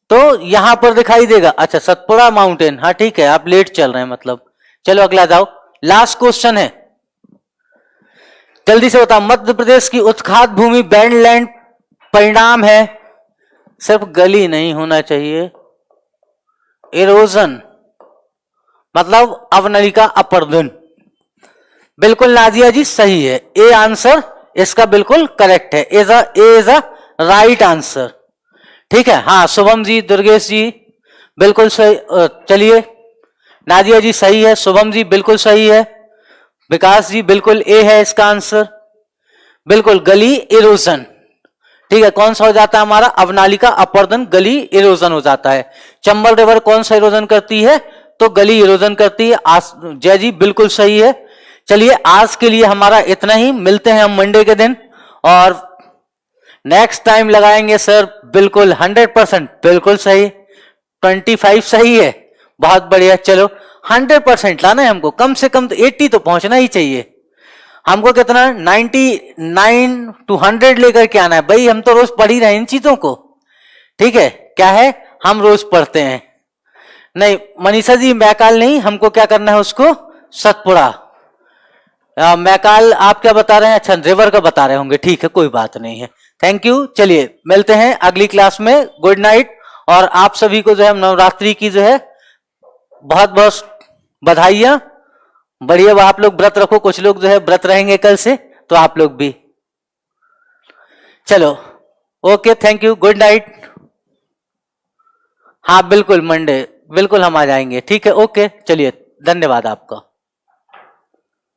तो यहां पर दिखाई देगा। अच्छा, सतपुड़ा माउंटेन, हाँ ठीक है, आप लेट चल रहे हैं मतलब। चलो अगला जाओ, लास्ट क्वेश्चन है, जल्दी से बताओ। मध्य प्रदेश की उत्खात भूमि बैंडलैंड परिणाम है, सिर्फ गली नहीं होना चाहिए, इरोजन मतलब अवनलिका अपर्दन। बिल्कुल नाजिया जी सही है, ए आंसर इसका बिल्कुल करेक्ट है, ए इज अ राइट आंसर। ठीक है, हाँ शुभम जी, दुर्गेश जी बिल्कुल सही। चलिए नाजिया जी सही है, शुभम जी बिल्कुल सही है, विकास जी बिल्कुल ए है इसका आंसर, बिल्कुल गली इरोजन। ठीक है, कौन सा हो जाता है हमारा, अवनालिका अपर्दन, गली इरोजन हो जाता है। चंबल रिवर कौन सा इरोजन करती है, तो गली इरोजन करती है। जय जी बिल्कुल सही है। चलिए आज के लिए हमारा इतना ही, मिलते हैं हम मंडे के दिन और नेक्स्ट टाइम लगाएंगे सर बिल्कुल 100%, बिल्कुल सही, 25 सही है, बहुत बढ़िया। चलो 100% लाना है हमको, कम से कम तो 80 तो पहुंचना ही चाहिए हमको। कितना 99 to 100 लेकर के आना है भाई, हम तो रोज पढ़ ही रहे हैं इन चीजों को। ठीक है, क्या है, हम रोज पढ़ते हैं। नहीं मनीषा जी, मैकाल नहीं, हमको क्या करना है उसको, सतपुड़ा। मैकाल आप क्या बता रहे हैं, अच्छा रिवर का बता रहे होंगे, ठीक है कोई बात नहीं है, थैंक यू। चलिए मिलते हैं अगली क्लास में, गुड नाइट। और आप सभी को जो है नवरात्रि की जो है बहुत बहुत बधाइयां। बढ़िया, आप लोग व्रत रखो, कुछ लोग जो है व्रत रहेंगे कल से, तो आप लोग भी। चलो okay, thank you, good night. हाँ बिल्कुल मंडे, बिल्कुल हम आ जाएंगे, ठीक है, ओके चलिए, धन्यवाद आपका।